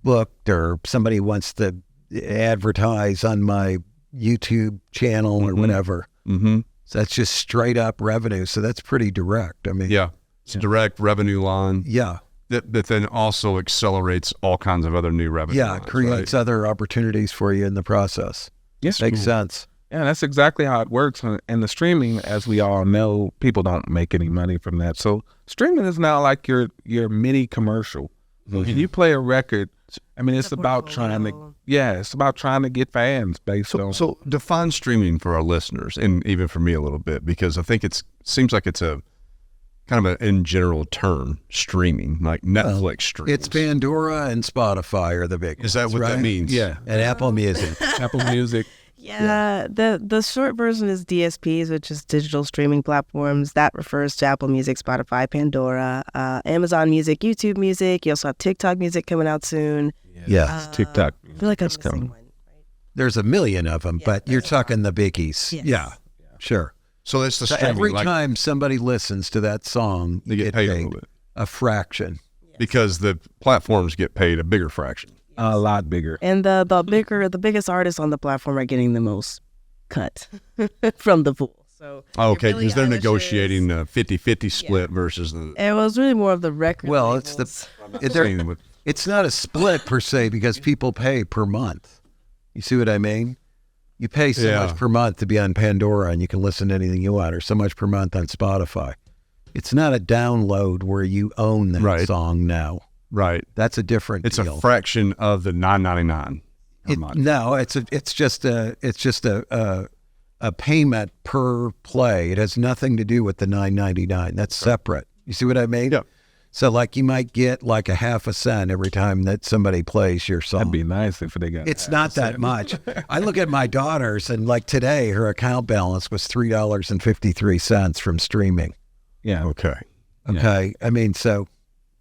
booked, or somebody wants to advertise on my YouTube channel or whatever. mm-hmm. So that's just straight up revenue. So that's pretty direct. I mean, Yeah, it's a direct revenue line yeah, that then also accelerates all kinds of other new revenue. yeah, lines, creates right? other opportunities for you in the process. yes, Makes sense. yeah, that's exactly how it works. And the streaming, as we all know, people don't make any money from that. So streaming is now like your mini commercial. When you play a record, I mean, it's The about trying portfolio. it's about trying to get fans based on. So define streaming for our listeners, and even for me a little bit, because I think seems like it's a kind of an in general term, streaming, like Netflix streams. It's Pandora and Spotify are the big. Is that what right? that means? yeah, And Apple Music. Apple Music. Yeah, the short version is DSPs, which is digital streaming platforms. That refers to Apple Music, Spotify, Pandora, Amazon Music, YouTube Music. You also have TikTok Music coming out soon. Yeah. TikTok. I feel like I'm That's coming. missing one. There's a million of them, but you're talking the biggies. Yes. Yeah, sure. So that's the So streaming. every like, time somebody listens to that song, they get paid a little bit a fraction. because the platforms get paid a bigger fraction. A lot bigger. And the biggest artists on the platform are getting the most cut from the pool. So Oh, okay, Billie because they're Eilish's- negotiating a 50-50 split versus the it was really more of the record. Well, it's labels. same with It's not a split per se because people pay per month. You see what I mean? You pay so Yeah. much per month to be on Pandora and you can listen to anything you want, or so much per month on Spotify. It's not a download where you own that Right. song now. right. That's a different It's deal. a fraction of the $9.99 per month. No, it's just a payment per play. It has nothing to do with the $9.99. That's separate. You see what I mean? Yeah. So like you might get like a half a cent every time that somebody plays your song. That'd be nice if they got. It's not that much. I look at my daughters and like today her account balance was $3.53 from streaming. Yeah. Okay. Okay. I mean, so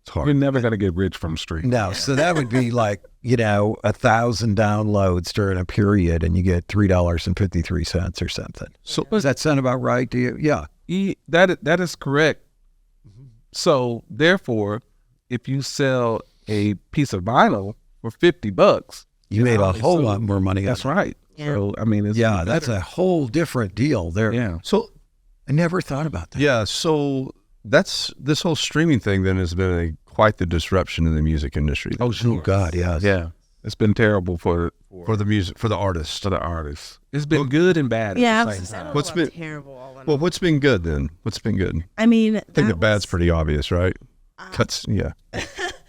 It's hard. You're never going to get rich from streaming. No, so that would be like, 1,000 downloads during a period and you get $3.53 or something. So Does that sound about right to you? Yeah. That is correct. So therefore, if you sell a piece of vinyl for $50, You made a whole lot more money. that's right. Yeah. So I mean, it's That's a whole different deal there. yeah. so I never thought about that. yeah, so this whole streaming thing then has been quite the disruption in the music industry. Oh Oh, sure. God, yes. Yeah, it's been terrible for For the music, for the artists. the artists. It's been good and bad. Yeah, At I the was same time. What's been- terrible all in Well, all. what's been good then? What's been good? I mean, I think the bad's pretty obvious, right? Cuts, yeah. A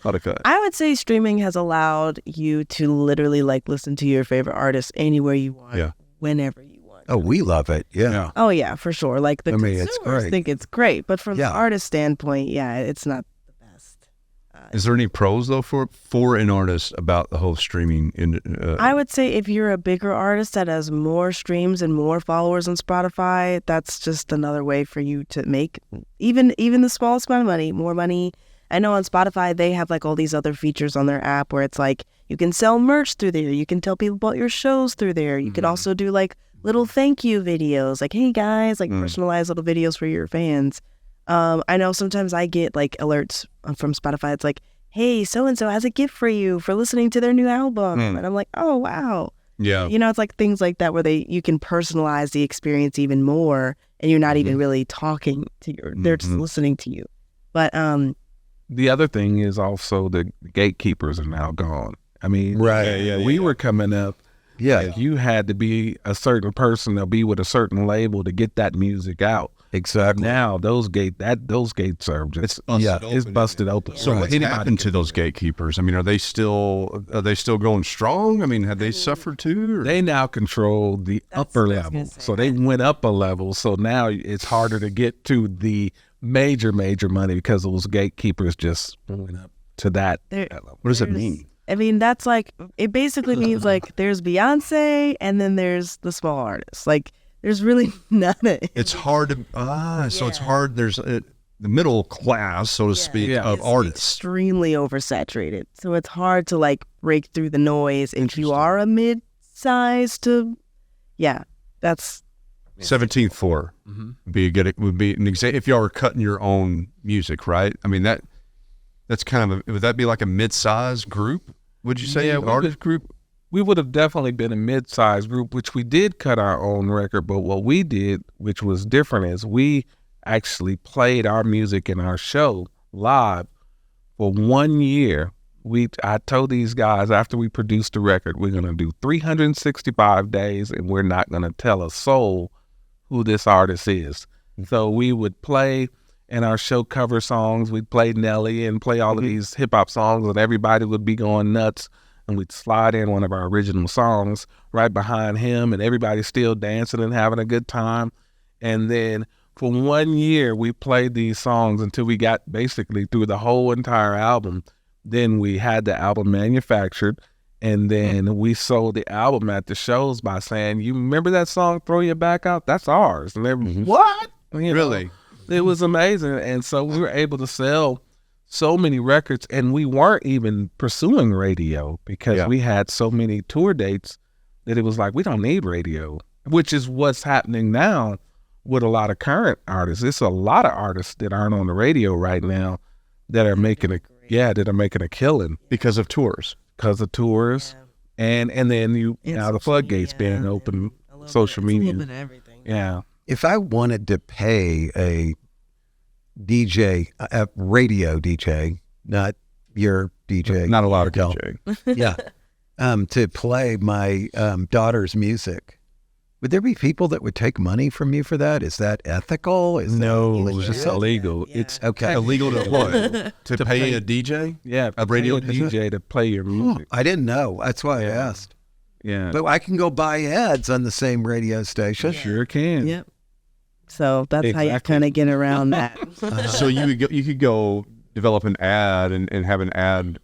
lot of cut. I would say streaming has allowed you to literally like listen to your favorite artist anywhere you want, Yeah. whenever you want. Oh, we love it. Yeah. Yeah. Oh yeah, for sure. Like the I mean, consumers it's great. think it's great, but from Yeah. the artist standpoint, yeah, it's not the best. Is there any pros though for an artist about the whole streaming? I would say if you're a bigger artist that has more streams and more followers on Spotify, that's just another way for you to make even the smallest amount of money, more money. I know on Spotify they have like all these other features on their app where it's like you can sell merch through there, you can tell people about your shows through there, you can also do like little thank you videos, like hey guys, like personalized little videos for your fans. I know sometimes I get like alerts from Spotify. It's like, hey, so and so has a gift for you for listening to their new album, and I'm like, oh wow. yeah. It's like things like that where you can personalize the experience even more, and you're not even really talking to they're just listening to you. But The other thing is also the gatekeepers are now gone. I mean, Right. we were coming up. Yeah. You had to be a certain person or be with a certain label to get that music out. Exactly. Now those gates are just it's busted open. So what's Anybody happened can- to those gatekeepers? I mean, are they still going strong? I mean, have they suffered too? Or? They now control the upper what I was gonna level. say. So they went up a level. So now it's harder to get to the major money because those gatekeepers just went up to that There- level. What does that there's- mean? I mean, that's like, it basically means like there's Beyonce and then there's the small artists. Like there's really not a. It's hard to so it's hard. There's the middle class, so to speak, Yeah. of artists. Extremely oversaturated. So it's hard to like break through the noise if you are a mid-size to, that's 17th floor would be an example. If y'all were cutting your own music, right? I mean that's kind of would that be like a mid-size group? Would you say Yeah, an artist group? We would have definitely been a mid-sized group, which we did cut our own record. But what we did, which was different, is we actually played our music in our show live for 1 year. I told these guys after we produced the record, we're going to do 365 days and we're not going to tell a soul who this artist is. So we would play in our show cover songs. We'd play Nelly and play all of these hip hop songs and everybody would be going nuts. And we'd slide in one of our original songs right behind him and everybody's still dancing and having a good time. And then for 1 year, we played these songs until we got basically through the whole entire album. Then we had the album manufactured, and then we sold the album at the shows by saying, you remember that song, Throw Your Back Out? That's ours. And they what? You know, Really? it was amazing. And so we were able to sell so many records, and we weren't even pursuing radio because we had so many tour dates that it was like, we don't need radio, which is what's happening now with a lot of current artists. It's a lot of artists that aren't on the radio right now that are making a killing Because of tours. because of tours. And then now the floodgates being open, social media. everything. Yeah. If I wanted to pay a DJ, a radio DJ, not your DJ, Not a lot of Raquel, DJ. yeah, to play my daughter's music, would there be people that would take money from you for that? Is that ethical? Is No, that it's legit? illegal. Yeah. It's Okay. Illegal to what? to pay a DJ? a radio DJ to play your music. I didn't know. That's why I asked. Yeah. But I can go buy ads on the same radio station. Sure can. Yep. So that's how you Exactly. kind of get around that. So you could go develop an ad and have an ad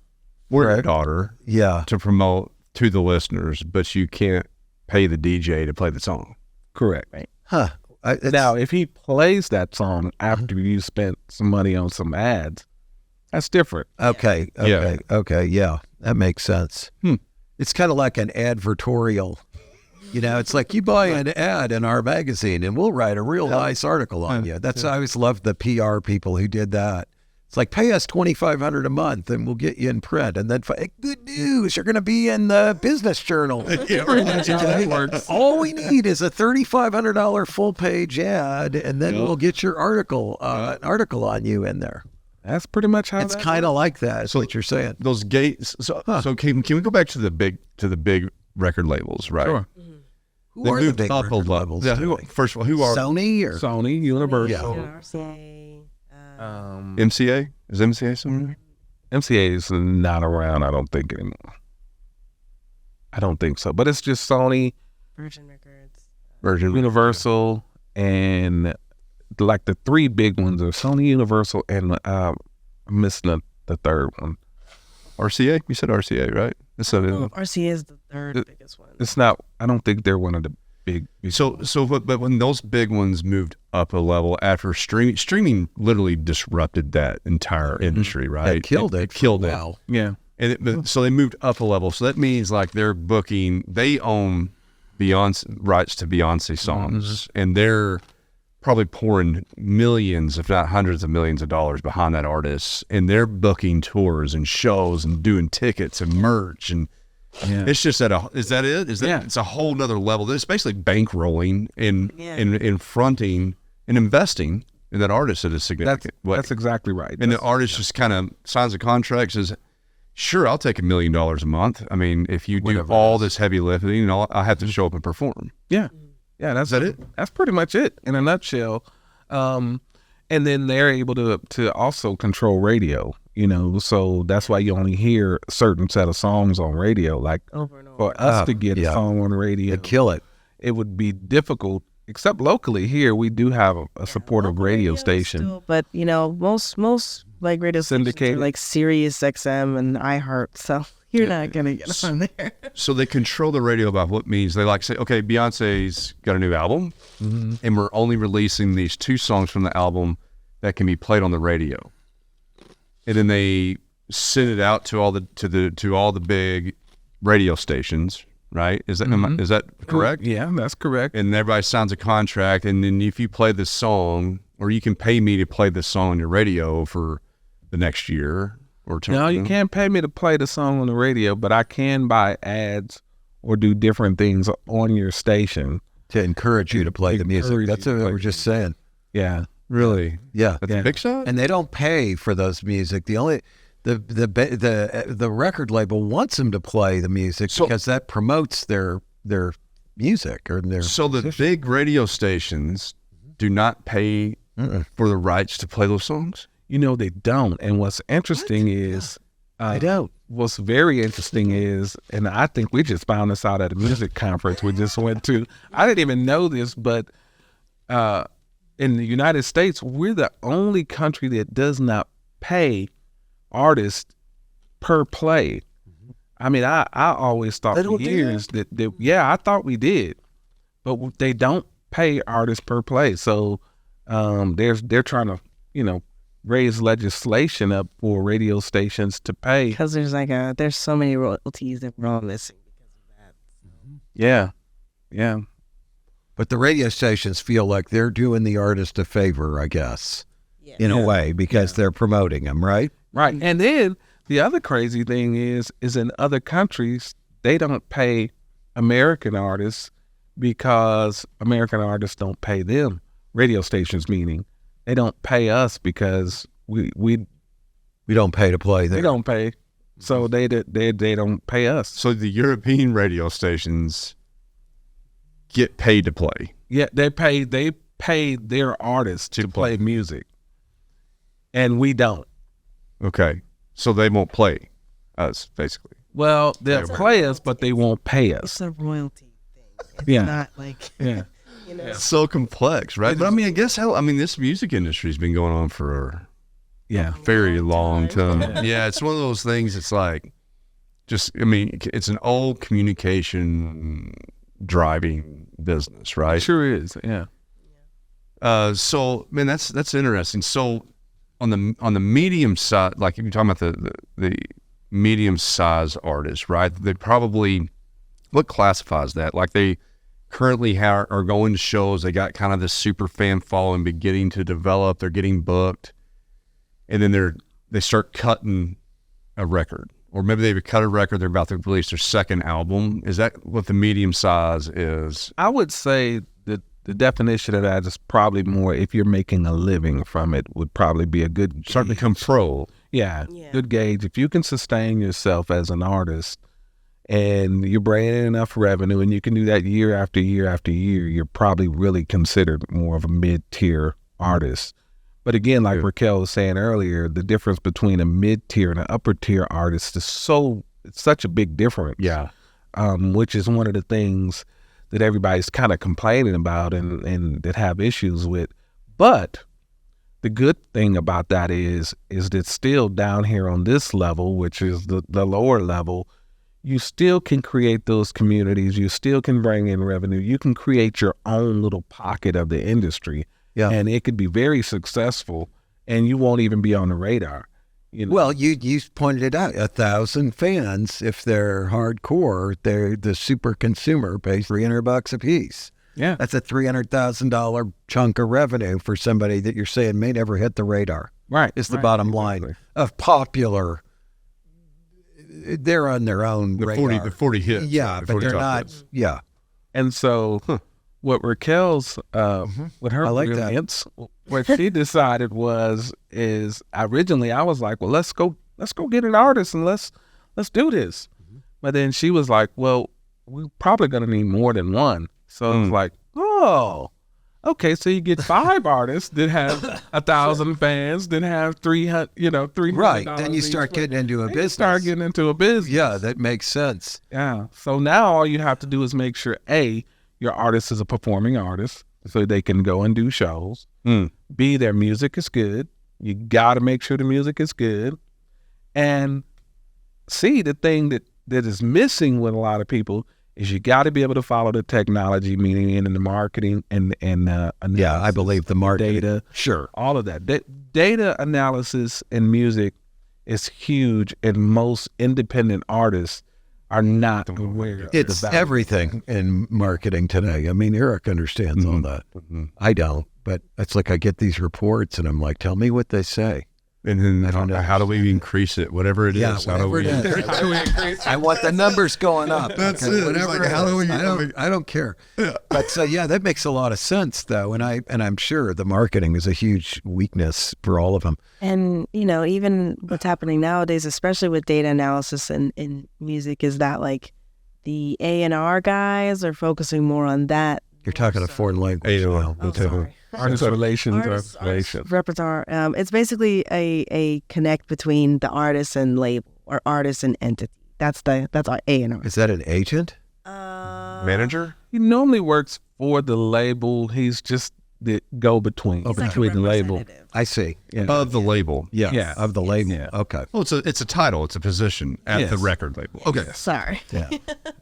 for your Right. daughter Yeah. to promote to the listeners, but you can't pay the DJ to play the song. Correct. Huh. Now, if he plays that song after you spent some money on some ads, That's different. Okay. Yeah, that makes sense. It's kind of like an advertorial. It's like you buy an ad in our magazine and we'll write a real nice article on you. I always loved the PR people who did that. It's like, pay us $2,500 a month and we'll get you in print. And then, good news, you're going to be in the Business Journal. All we need is a $3,500 full page ad, and then we'll get your article, an article on you in there. That's pretty much how it's kind of like that. That's what you're saying. Those gates. So can we go back to the big record labels, right? Sure. Who are the big record labels? Yeah, first of all, who are Sony or Sony, Universal, RCA, MCA? Is MCA somewhere? MCA is not around, I don't think, anymore. I don't think so. But it's just Sony, Virgin Records, Universal, and like the three big ones are Sony, Universal, and I'm missing the third one. RCA? You said RCA, right? RCA is the third biggest one. It's not. I don't think they're one of the big. But when those big ones moved up a level after streaming literally disrupted that entire industry, right? It killed it. Killed it. Wow. Yeah. And so they moved up a level. So that means like they're booking. They own Beyonce rights to Beyonce songs, and they're probably pouring millions, if not hundreds of millions of dollars behind that artist, and they're booking tours and shows and doing tickets and merch, and it's just it's a whole nother level. It's basically bankrolling and fronting and investing in that artist at a significant way. That's exactly right. And the artist just kind of signs a contract, says, sure, I'll take $1 million a month. I mean, if you do all this heavy lifting, I have to show up and perform. Yeah. Yeah, is that it? That's pretty much it in a nutshell. And then they're able to also control radio, so that's why you only hear a certain set of songs on radio. Like over and over. For us to get a song on the radio, they kill it. It would be difficult, except locally here, we do have a supportive radio station. Still, but, most like radio syndicated, stations are like Sirius XM and iHeart, so you're not going to get on there. So they control the radio about what means. They like say, okay, Beyonce's got a new album, and we're only releasing these 2 songs from the album that can be played on the radio. And then they send it out to all the big radio stations, right? Is that correct? Yeah, that's correct. And everybody signs a contract, and then if you play this song, or you can pay me to play this song on your radio for the next year. No, you can't pay me to play the song on the radio, but I can buy ads or do different things on your station to encourage you to play the music. That's what we're just saying. Yeah, really. Yeah, that's a big shot. And they don't pay for those music. The record label wants them to play the music because that promotes their music or their. So the big radio stations do not pay for the rights to play those songs. They don't. And what's interesting is, they don't. What's very interesting is, and I think we just found this out at a music conference we just went to. I didn't even know this, but in the United States, we're the only country that does not pay artists per play. I mean, I always thought for years that I thought we did, but they don't pay artists per play. So they're trying to, raise legislation up for radio stations to pay. Because there's so many royalties that we're all missing because of that. So. Yeah. But the radio stations feel like they're doing the artist a favor, I guess, in a way, because they're promoting them, right? Right. And then the other crazy thing is in other countries, they don't pay American artists because American artists don't pay them. Radio stations, meaning. They don't pay us because we don't pay to play there. They don't pay, so they don't pay us. So the European radio stations get paid to play. Yeah, they pay their artists to play music, and we don't. Okay, so they won't play us, basically. Well, they'll play us, but they won't pay us. It's a royalty thing. It's not like It's so complex, right? But I mean, I guess this music industry's been going on for a very long time. Yeah, it's one of those things. It's like, it's an old communication driving business, right? It sure is. Yeah. So, man, that's interesting. So, on the medium side, like if you're talking about the medium size artists, right? They probably, what classifies that? Like they currently are going to shows. They got kind of this super fan following beginning to develop. They're getting booked, and then they start cutting a record, or maybe they've cut a record. They're about to release their second album. Is that what the medium size is? I would say that the definition of that is probably more if you're making a living from it would probably be a good gauge. Start to become pro. Yeah, good gauge. If you can sustain yourself as an artist and you're bringing in enough revenue and you can do that year after year after year, you're probably really considered more of a mid-tier artist. But again, like Raquel was saying earlier, the difference between a mid-tier and an upper-tier artist is it's such a big difference. Yeah. Which is one of the things that everybody's kind of complaining about and that have issues with. But the good thing about that is that still down here on this level, which is the lower level, you still can create those communities. You still can bring in revenue. You can create your own little pocket of the industry. Yeah. And it could be very successful, and you won't even be on the radar. You know? Well, you pointed it out. 1,000 fans, if they're hardcore, they're the super consumer pays $300 a piece. Yeah, that's a $300,000 chunk of revenue for somebody that you're saying may never hit the radar. Right, is the bottom line of popular. They're on their own radar. The 40 hits. Yeah, but they're not. Hits. Yeah, and so. What Raquel's, with her brilliance, what she decided is originally I was like, well, let's go get an artist and let's do this. But then she was like, well, we're probably going to need more than one. So it's like, oh, okay. So you get 5 artists that have 1,000 fans, that have 300, $300. Right. Then you start getting into a business. Yeah, that makes sense. Yeah. So now all you have to do is make sure, A, your artist is a performing artist, so they can go and do shows. B, their music is good. You got to make sure the music is good. And C, the thing that is missing with a lot of people is you got to be able to follow the technology, meaning in the marketing and I believe the marketing data. Sure, all of that. Data analysis in music is huge, and most independent artists are not aware. It's everything in marketing today. I mean, Eric understands all that. I don't, but it's like I get these reports and I'm like, tell me what they say. And then I don't know. How do we increase it? Whatever it is. How do we increase it? I want the numbers going up. That's it. Whatever like, how do we? I don't care. Yeah. But that makes a lot of sense though. And I'm sure the marketing is a huge weakness for all of them. And, even what's happening nowadays, especially with data analysis in music, is that like the A&R guys are focusing more on that. You're talking a foreign language. Artist relations. Repertoire. It's basically a connect between the artist and label, or artist and entity. That's our A&R. Is that an agent? Manager? He normally works for the label. He's just the go-between between the label. I see. Yeah. Of the label. Yeah. Of the label. Yeah. Okay. Well, it's a title. It's a position at the record label. Okay. Sorry. Yeah.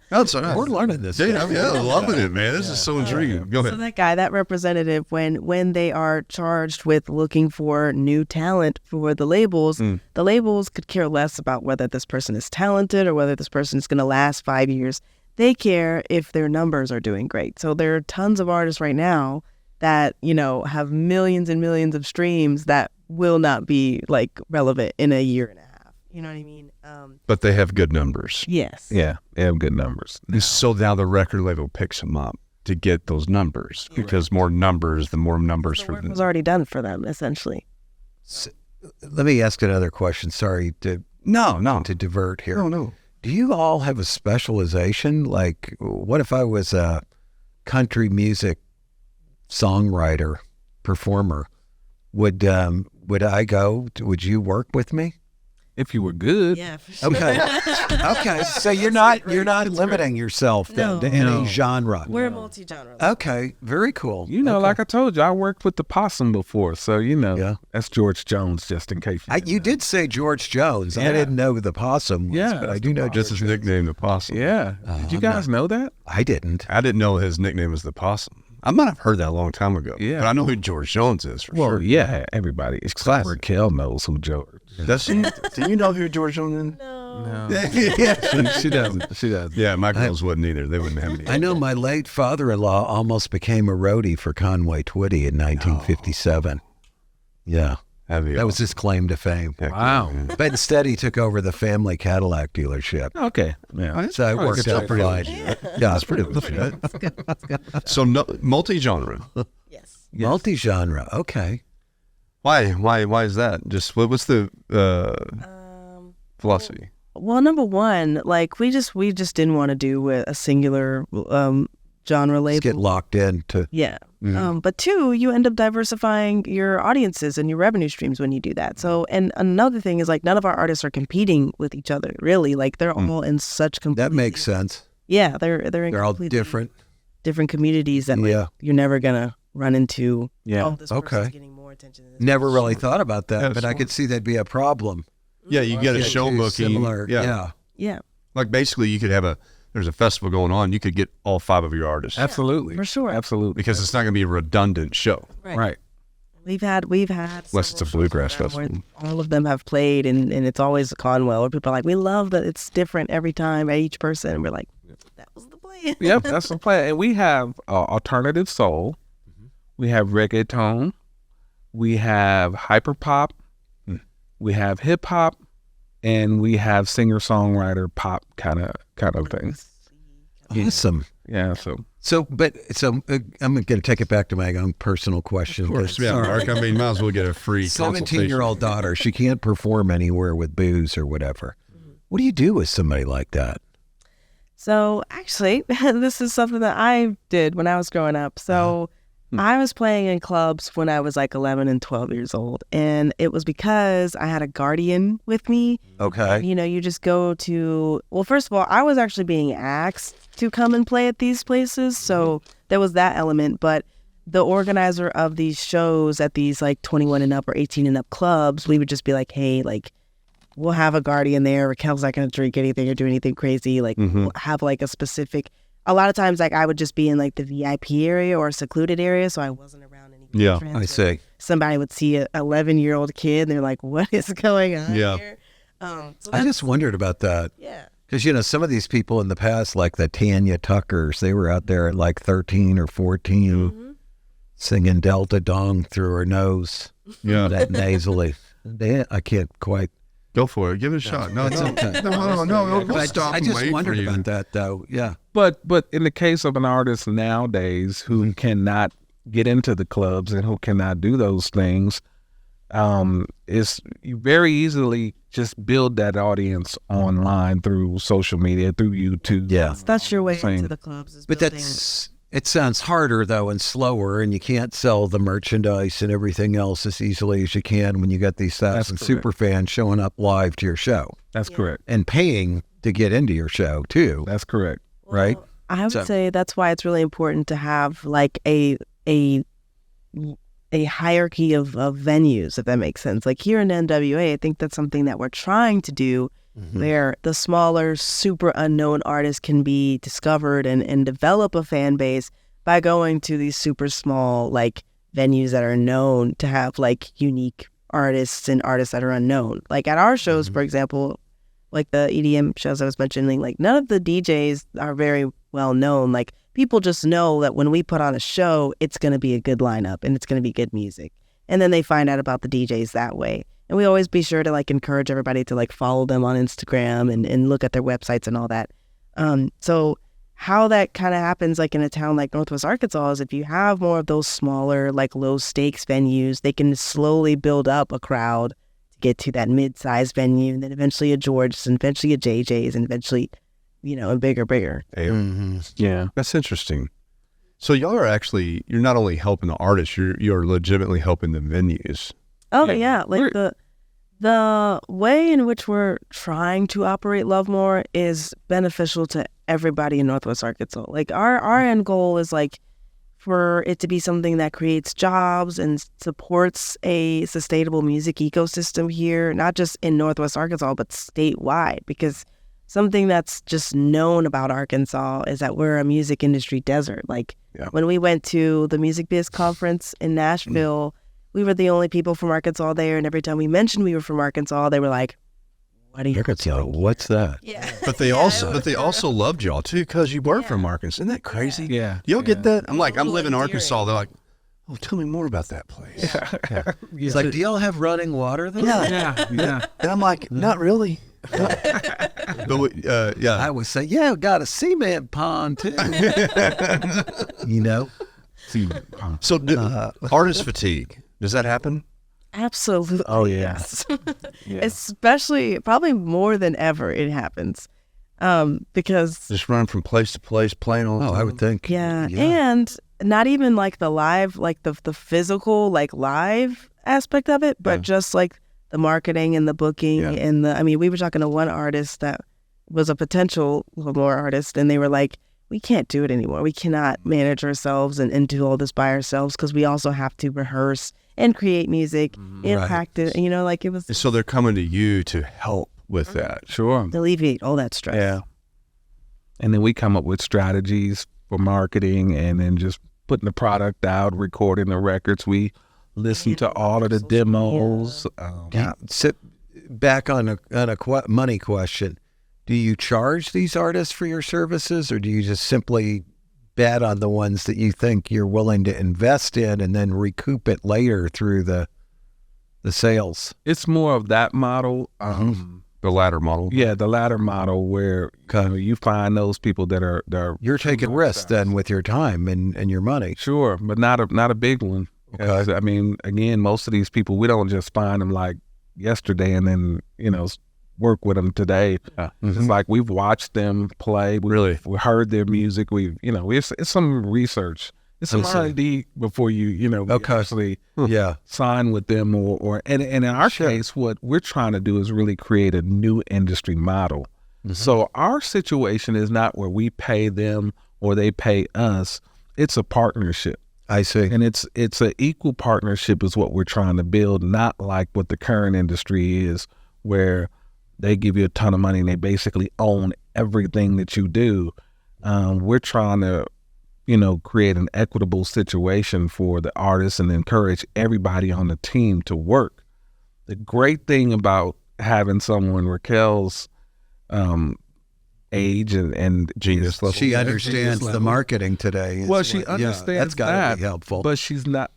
That's all right. We're learning this. Yeah, loving it, man. This is so intriguing. Go ahead. So that guy, that representative, when they are charged with looking for new talent for the labels, the labels could care less about whether this person is talented or whether this person is going to last 5 years. They care if their numbers are doing great. So there are tons of artists right now that, have millions and millions of streams that will not be like relevant in a year and a half. You know what I mean? But they have good numbers. Yes. Yeah, they have good numbers. So now the record label picks them up to get those numbers because more numbers, the more numbers for them. The work was already done for them, essentially. So, let me ask another question. Sorry to divert here. No. Do you all have a specialization? Like, what if I was a country music songwriter, performer? Would I go? Would you work with me? If you were good. Yeah, for sure. Okay. So you're not limiting yourself to any genre. We're multi-genre. Okay. Very cool. Like I told you, I worked with the Possum before, so that's George Jones. Just in case you did say George Jones. I didn't know who the Possum was, but I do know just his nickname, the Possum. Yeah. Did you guys know that? I didn't. I didn't know his nickname was the Possum. I might have heard that a long time ago. Yeah. But I know who George Jones is for sure. Yeah, everybody. Except Raquel knows who George. Does she? Do you know who George Jones is? No. Yeah. She doesn't. She doesn't. Yeah, my girls wouldn't either. They wouldn't have any. I know my late father-in-law almost became a roadie for Conway Twitty in 1957. Yeah. That was his claim to fame. Wow. But instead, he took over the family Cadillac dealership. Okay. Yeah. So it worked out pretty fine. Yeah, it's pretty good. So multi-genre. Yes. Multi-genre. Okay. Why is that? Just what's the philosophy? Well, number one, like we just didn't want to do a singular genre label. Let's get locked into. Yeah. But two, you end up diversifying your audiences and your revenue streams when you do that. So, and another thing is like none of our artists are competing with each other, really. Like they're all in such completely... That makes sense. Yeah, they're in all different communities that like, you're never gonna run into. Yeah. Oh, this person's getting more attention. Than this Never person. really thought about that, but I could see that'd be a problem. Yeah, you get a show booking. Similar, Yeah. Like basically, you could have there's a festival going on. You could get all 5 of your artists. Absolutely. For sure. Absolutely. Because it's not going to be a redundant show. Right. We've had Unless it's a bluegrass festival. All of them have played, and it's always a Conwell. Where people are like, we love that it's different every time at each person. And we're like, that was the plan. Yep, that's the plan. And we have alternative soul. We have reggaeton. We have hyper pop. We have hip hop. And we have singer-songwriter pop kind of thing. Awesome. Yeah. So I'm going to take it back to my own personal question. Of course, yeah, Mark. I mean, might as well get a free 17-year-old daughter. She can't perform anywhere with booze or whatever. What do you do with somebody like that? So actually, this is something that I did when I was growing up. So I was playing in clubs when I was like 11 and 12 years old. And it was because I had a guardian with me. Okay. And, you just go to, well, first of all, I was actually being asked to come and play at these places. So there was that element. But the organizer of these shows at these like 21 and up or 18 and up clubs, we would just be like, hey, like, we'll have a guardian there. Raquel's not going to drink anything or do anything crazy. Like, we'll have like a specific... A lot of times, like I would just be in like the VIP area or a secluded area, so I wasn't around any patrons. I see. Somebody would see an 11-year-old kid, and they're like, "What is going on here?" So I just wondered about that. Yeah. Because, some of these people in the past, like the Tanya Tuckers, they were out there at like 13 or 14 singing Delta Dong through her nose. Yeah. That nasally. I can't quite. Go for it. Give it a shot. No, okay. No. We'll I stop I and just wait wondered for you. about that, though. Yeah. But in the case of an artist nowadays who cannot get into the clubs and who cannot do those things, is you very easily just build that audience online through social media, through YouTube. Yeah. That's your way Same. into the clubs. Is But building- it sounds harder, though, and slower, and you can't sell the merchandise and everything else as easily as you can when you got these thousand correct. super fans showing up live to your show That's correct. and paying to get into your show, too. That's correct. Right? Well, I would So- say that's why it's really important to have like a hierarchy of venues, if that makes sense. Like here in NWA, I think that's something that we're trying to do, where the smaller, super unknown artists can be discovered and develop a fan base by going to these super small like venues that are known to have like unique artists and artists that are unknown. Like at our shows, for example, like the EDM shows I was mentioning, like none of the DJs are very well known. Like people just know that when we put on a show, it's going to be a good lineup and it's going to be good music. And then they find out about the DJs that way. And we always be sure to like encourage everybody to like follow them on Instagram and look at their websites and all that. So how that kind of happens like in a town like Northwest Arkansas is if you have more of those smaller, like low stakes venues, they can slowly build up a crowd to get to that mid-sized venue and then eventually a George's and eventually a JJ's and eventually, and bigger. Yeah. That's interesting. So y'all are actually, you're not only helping the artists, you're legitimately helping the venues. Oh Yeah, yeah, like the way in which we're trying to operate Love More is beneficial to everybody in Northwest Arkansas. Like our end goal is like for it to be something that creates jobs and supports a sustainable music ecosystem here, not just in Northwest Arkansas, but statewide. Because something that's just known about Arkansas is that we're a music industry desert. Like when we went to the Music Biz conference in Nashville, we were the only people from Arkansas there. And every time we mentioned we were from Arkansas, they were like, what are you Arkansas, what's that? Yeah. But they also loved y'all too because you were from Arkansas. Isn't that crazy? Yeah. Y'all get that? I'm like, I'm living in Arkansas. They're like, oh, tell me more about that place. It's like, do y'all have running water there? Yeah. And I'm like, not really. But I would say, yeah, got a cement pond too. You know? So artist fatigue, does that happen? Absolutely. Oh, yeah. Yes. Yeah. Especially, probably more than ever it happens. Because Just running from place to place, playing all the time? I would think. yeah, and not even like the live, like the physical, like live aspect of it, but just like the marketing and the booking and I mean, we were talking to one artist that was a potential more artist, and they were like, we can't do it anymore. We cannot manage ourselves and do all this by ourselves because we also have to rehearse and create music and practice. You know, like it was So they're coming to you to help with that. Sure. to alleviate all that stress. Yeah. And then we come up with strategies for marketing and then just putting the product out, recording the records. We listen to all of the demos. Sit back on a money question. Do you charge these artists for your services, or do you just simply bet on the ones that you think you're willing to invest in and then recoup it later through the sales? It's more of that model. The latter model. Yeah, the latter model where you find those people that are You're taking risks then with your time and your money. sure, but not a big one. Okay. I mean, again, most of these people, we don't just find them like yesterday and then work with them today. It's like we've watched them play. We heard their music. It's some research. It's some R&D before you actually sign with them and in our case, what we're trying to do is really create a new industry model. So our situation is not where we pay them or they pay us. It's a partnership. I see. And it's an equal partnership is what we're trying to build, not like what the current industry is, where they give you a ton of money and they basically own everything that you do. We're trying to, create an equitable situation for the artists and encourage everybody on the team to work. The great thing about having someone Raquel's age and genius level, she understands the marketing today. Well, she understands that's gotta be helpful. but she's not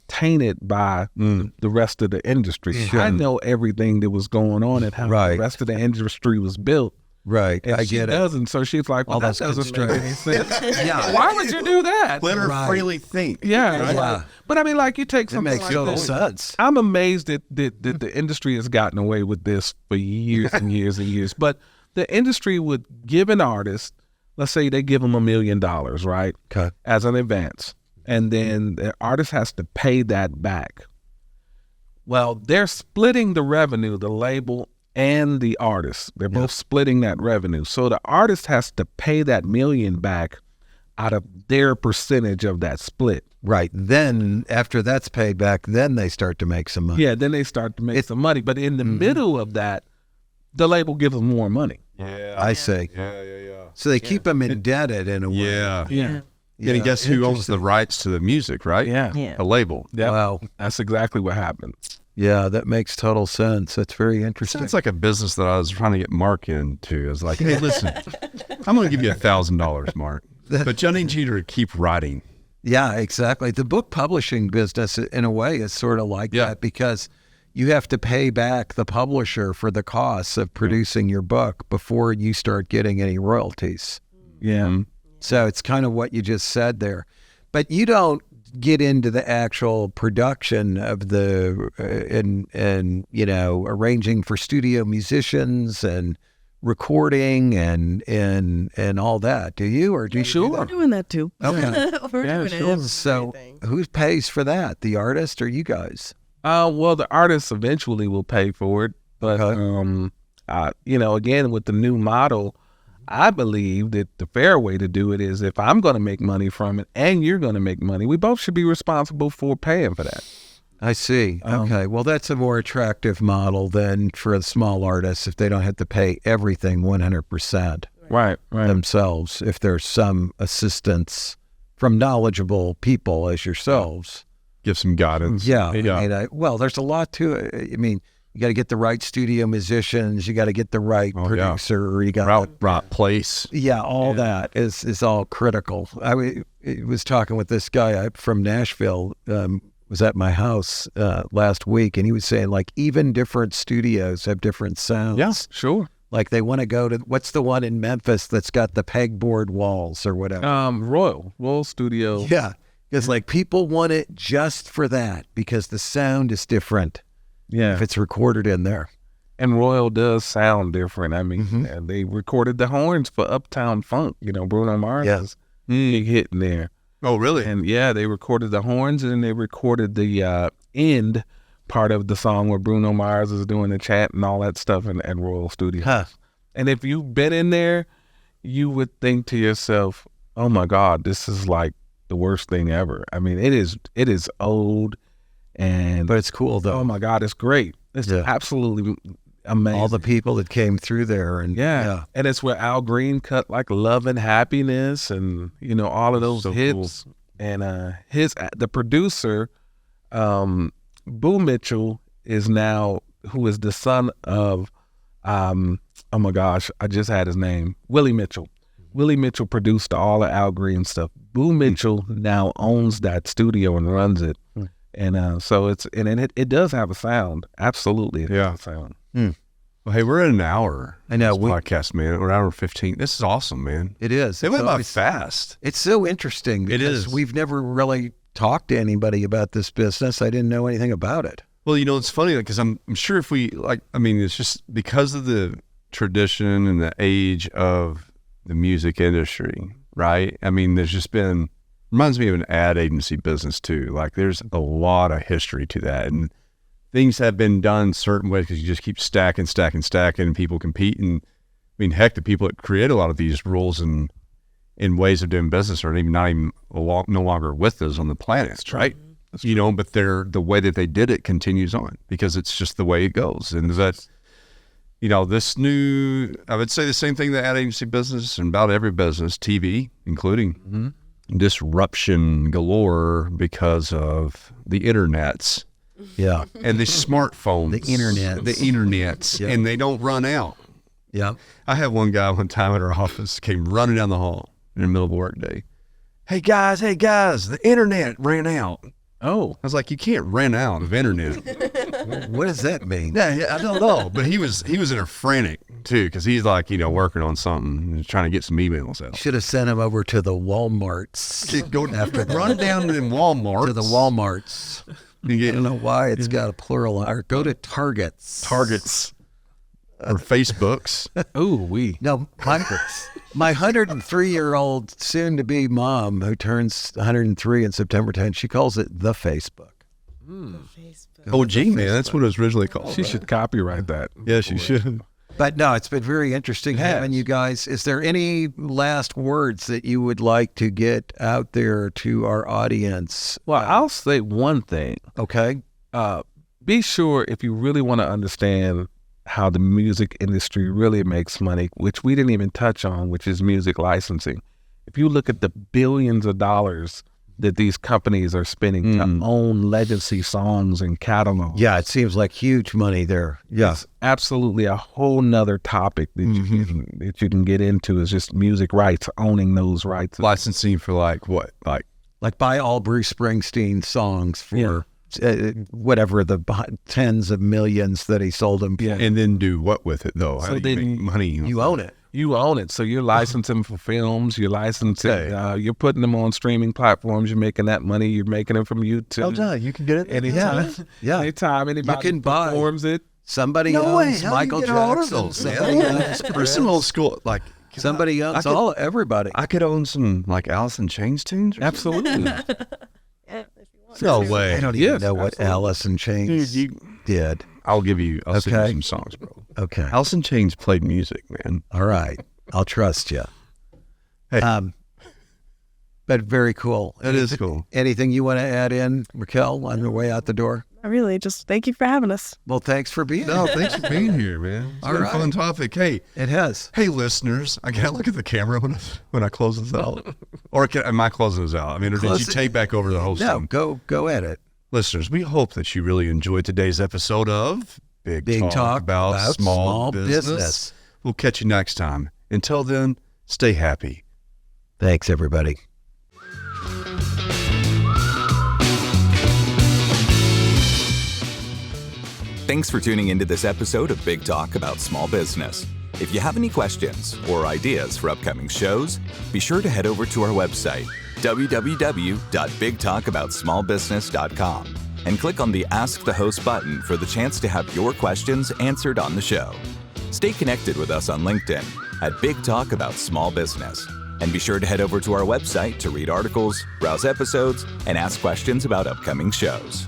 tainted by the rest of the industry. I know everything that was going on and how the rest of the industry was built. Right, And I she get it. doesn't, so she's like, well, that that's doesn't make any sense. Yeah. Why would you do that? Let her freely think. Yeah. Right. Like- but I mean, like you take It something makes like total this. sense. I'm amazed that the industry has gotten away with this for years and years and years. But the industry would give an artist, let's say they give them $1 million, right? Okay. As an advance. And then the artist has to pay that back. Well, they're splitting the revenue, the label and the artist. They're both splitting that revenue. So the artist has to pay that $1 million back out of their percentage of that split. Right. Then after that's paid back, then they start to make some money. Yeah, then they start to make some money. But in the middle of that, the label gives them more money. Yeah. I see. Yeah. So they keep them indebted in a way. Yeah. Yeah. And guess who owns the rights to the music, right? Yeah. Yeah. The label. Yep. Wow. That's exactly what happens. Yeah, that makes total sense. That's very interesting. Sounds like a business that I was trying to get Mark into. I was like, hey, listen, I'm going to give you $1,000, Mark. But you need you to keep writing. Yeah, exactly. The book publishing business, in a way, is sort of like that because you have to pay back the publisher for the costs of producing your book before you start getting any royalties. Yeah. So it's kind of what you just said there. But you don't get into the actual production of the and arranging for studio musicians and recording and all that, do you? Or do you do We're that? doing that too. Okay. We're doing sure. So who pays for that? The artist or you guys? Well, the artist eventually will pay for it. But, again, with the new model, I believe that the fair way to do it is if I'm going to make money from it and you're going to make money, we both should be responsible for paying for that. I see. Okay. Well, that's a more attractive model than for the small artists if they don't have to pay everything 100% Right. themselves. If there's some assistance from knowledgeable people as yourselves. Give some guidance. Yeah. I mean, well, there's a lot to it. I mean, you got to get the right studio musicians. You got to get the right producer. You got right place. Yeah, all that is all critical. I was talking with this guy from Nashville. Was at my house last week, and he was saying like even different studios have different sounds. Yeah, sure. Like they want to go to what's the one in Memphis that's got the pegboard walls or whatever. Royal Studio. Yeah, because like people want it just for that because the sound is different. Yeah, if it's recorded in there. And Royal does sound different. I mean, they recorded the horns for Uptown Funk. You know, Bruno Mars is big hit in there. Oh, really? And yeah, they recorded the horns, and then they recorded the end part of the song where Bruno Mars is doing the chant and all that stuff in Royal Studios. Huh. And if you've been in there, you would think to yourself, "Oh my God, this is like the worst thing ever." I mean, it is old, but it's cool though. Oh my God, it's great. It's absolutely amazing. All the people that came through there, and and it's where Al Green cut like "Love and Happiness" and you know all of those hits. Cool. And the producer, Boo Mitchell, is now who is the son of oh my gosh, I just had his name, Willie Mitchell. Willie Mitchell produced all of Al Green stuff. Boo Mitchell now owns that studio and runs it. And so it does have a sound. Absolutely, it has a sound. Well, hey, we're at an hour. I know. Podcast, man. We're hour 15. This is awesome, man. It is. It went by fast. It's so interesting. It is. We've never really talked to anybody about this business. I didn't know anything about it. Well, you know, it's funny because I'm sure if we it's just because of the tradition and the age of the music industry, right? I mean, there's just been, reminds me of an ad agency business too. Like there's a lot of history to that. And things have been done certain ways because you just keep stacking, and people compete. And I mean, heck, the people that create a lot of these rules and ways of doing business are no longer with us on the planet, right? You know, but the way that they did it continues on because it's just the way it goes. And that, you know, I would say the same thing the ad agency business and about every business, TV including, disruption galore because of the internets. Yeah. And the smartphones. The internets. Yep. And they don't run out. Yeah. I had one guy one time at our office came running down the hall in the middle of a work day. Hey guys, the internet ran out. Oh. I was like, you can't run out of internet. What does that mean? Yeah, I don't know. But he was in a frantic too, because he's like, you know, working on something, trying to get some emails out. Should have sent him over to the Walmarts. Go after run down in Walmart. To the Walmarts. I don't know why it's got a plural. Or go to Targets. Or Facebooks. No, my 103-year-old soon-to-be mom, who turns 103 in September 10th, she calls it the Facebook. Oh, gee, man, that's what it was originally called. She should copyright that. Yeah, she should. But no, it's been very interesting having you guys. Is there any last words that you would like to get out there to our audience? Well, I'll say one thing. Okay. Be sure, if you really want to understand how the music industry really makes money, which we didn't even touch on, which is music licensing. If you look at the billions of dollars that these companies are spending to own legacy songs and catalogs. Yeah, it seems like huge money there. Yeah. It's absolutely a whole nother topic that you can get into is just music rights, owning those rights. Licensing for like what? Like buy all Bruce Springsteen songs for whatever the tens of millions that he sold them. Yeah. And then do what with it though? So how do you make money? You own it. You own it. So you're licensing for films, you're licensing, you're putting them on streaming platforms, you're making that money, you're making it from YouTube. Oh, no, you can get it anytime. Yeah. Anytime anybody you can performs it. Somebody owns Michael Jackson. Somebody owns Prince. Some old school, like somebody owns everybody. I could own some like Alice in Chains tunes. Absolutely. No way. I don't even know what Alice in Chains did. I'll send you some songs, bro. Okay. Alice in Chains played music, man. All right. I'll trust you. Hey. But very cool. It is cool. Anything you want to add in, Raquel, on your way out the door? really just thank you for having us. Well, thanks for being No, here. thanks for being here, man. It's All been a right. fun topic. Hey, It has. hey, listeners, I gotta look at the camera when I close this out, or am I closing this out? I mean, or did Close you it. take back over the whole No, thing? go at it. Listeners, we hope that you really enjoyed today's episode of Big Talk about small business. business. We'll catch you next time. Until then, stay happy. Thanks, everybody. Thanks for tuning into this episode of Big Talk about small business. If you have any questions or ideas for upcoming shows, be sure to head over to our website, www.bigtalkaboutsmallbusiness.com, and click on the Ask the Host button for the chance to have your questions answered on the show. Stay connected with us on LinkedIn at Big Talk About Small Business. And be sure to head over to our website to read articles, browse episodes, and ask questions about upcoming shows.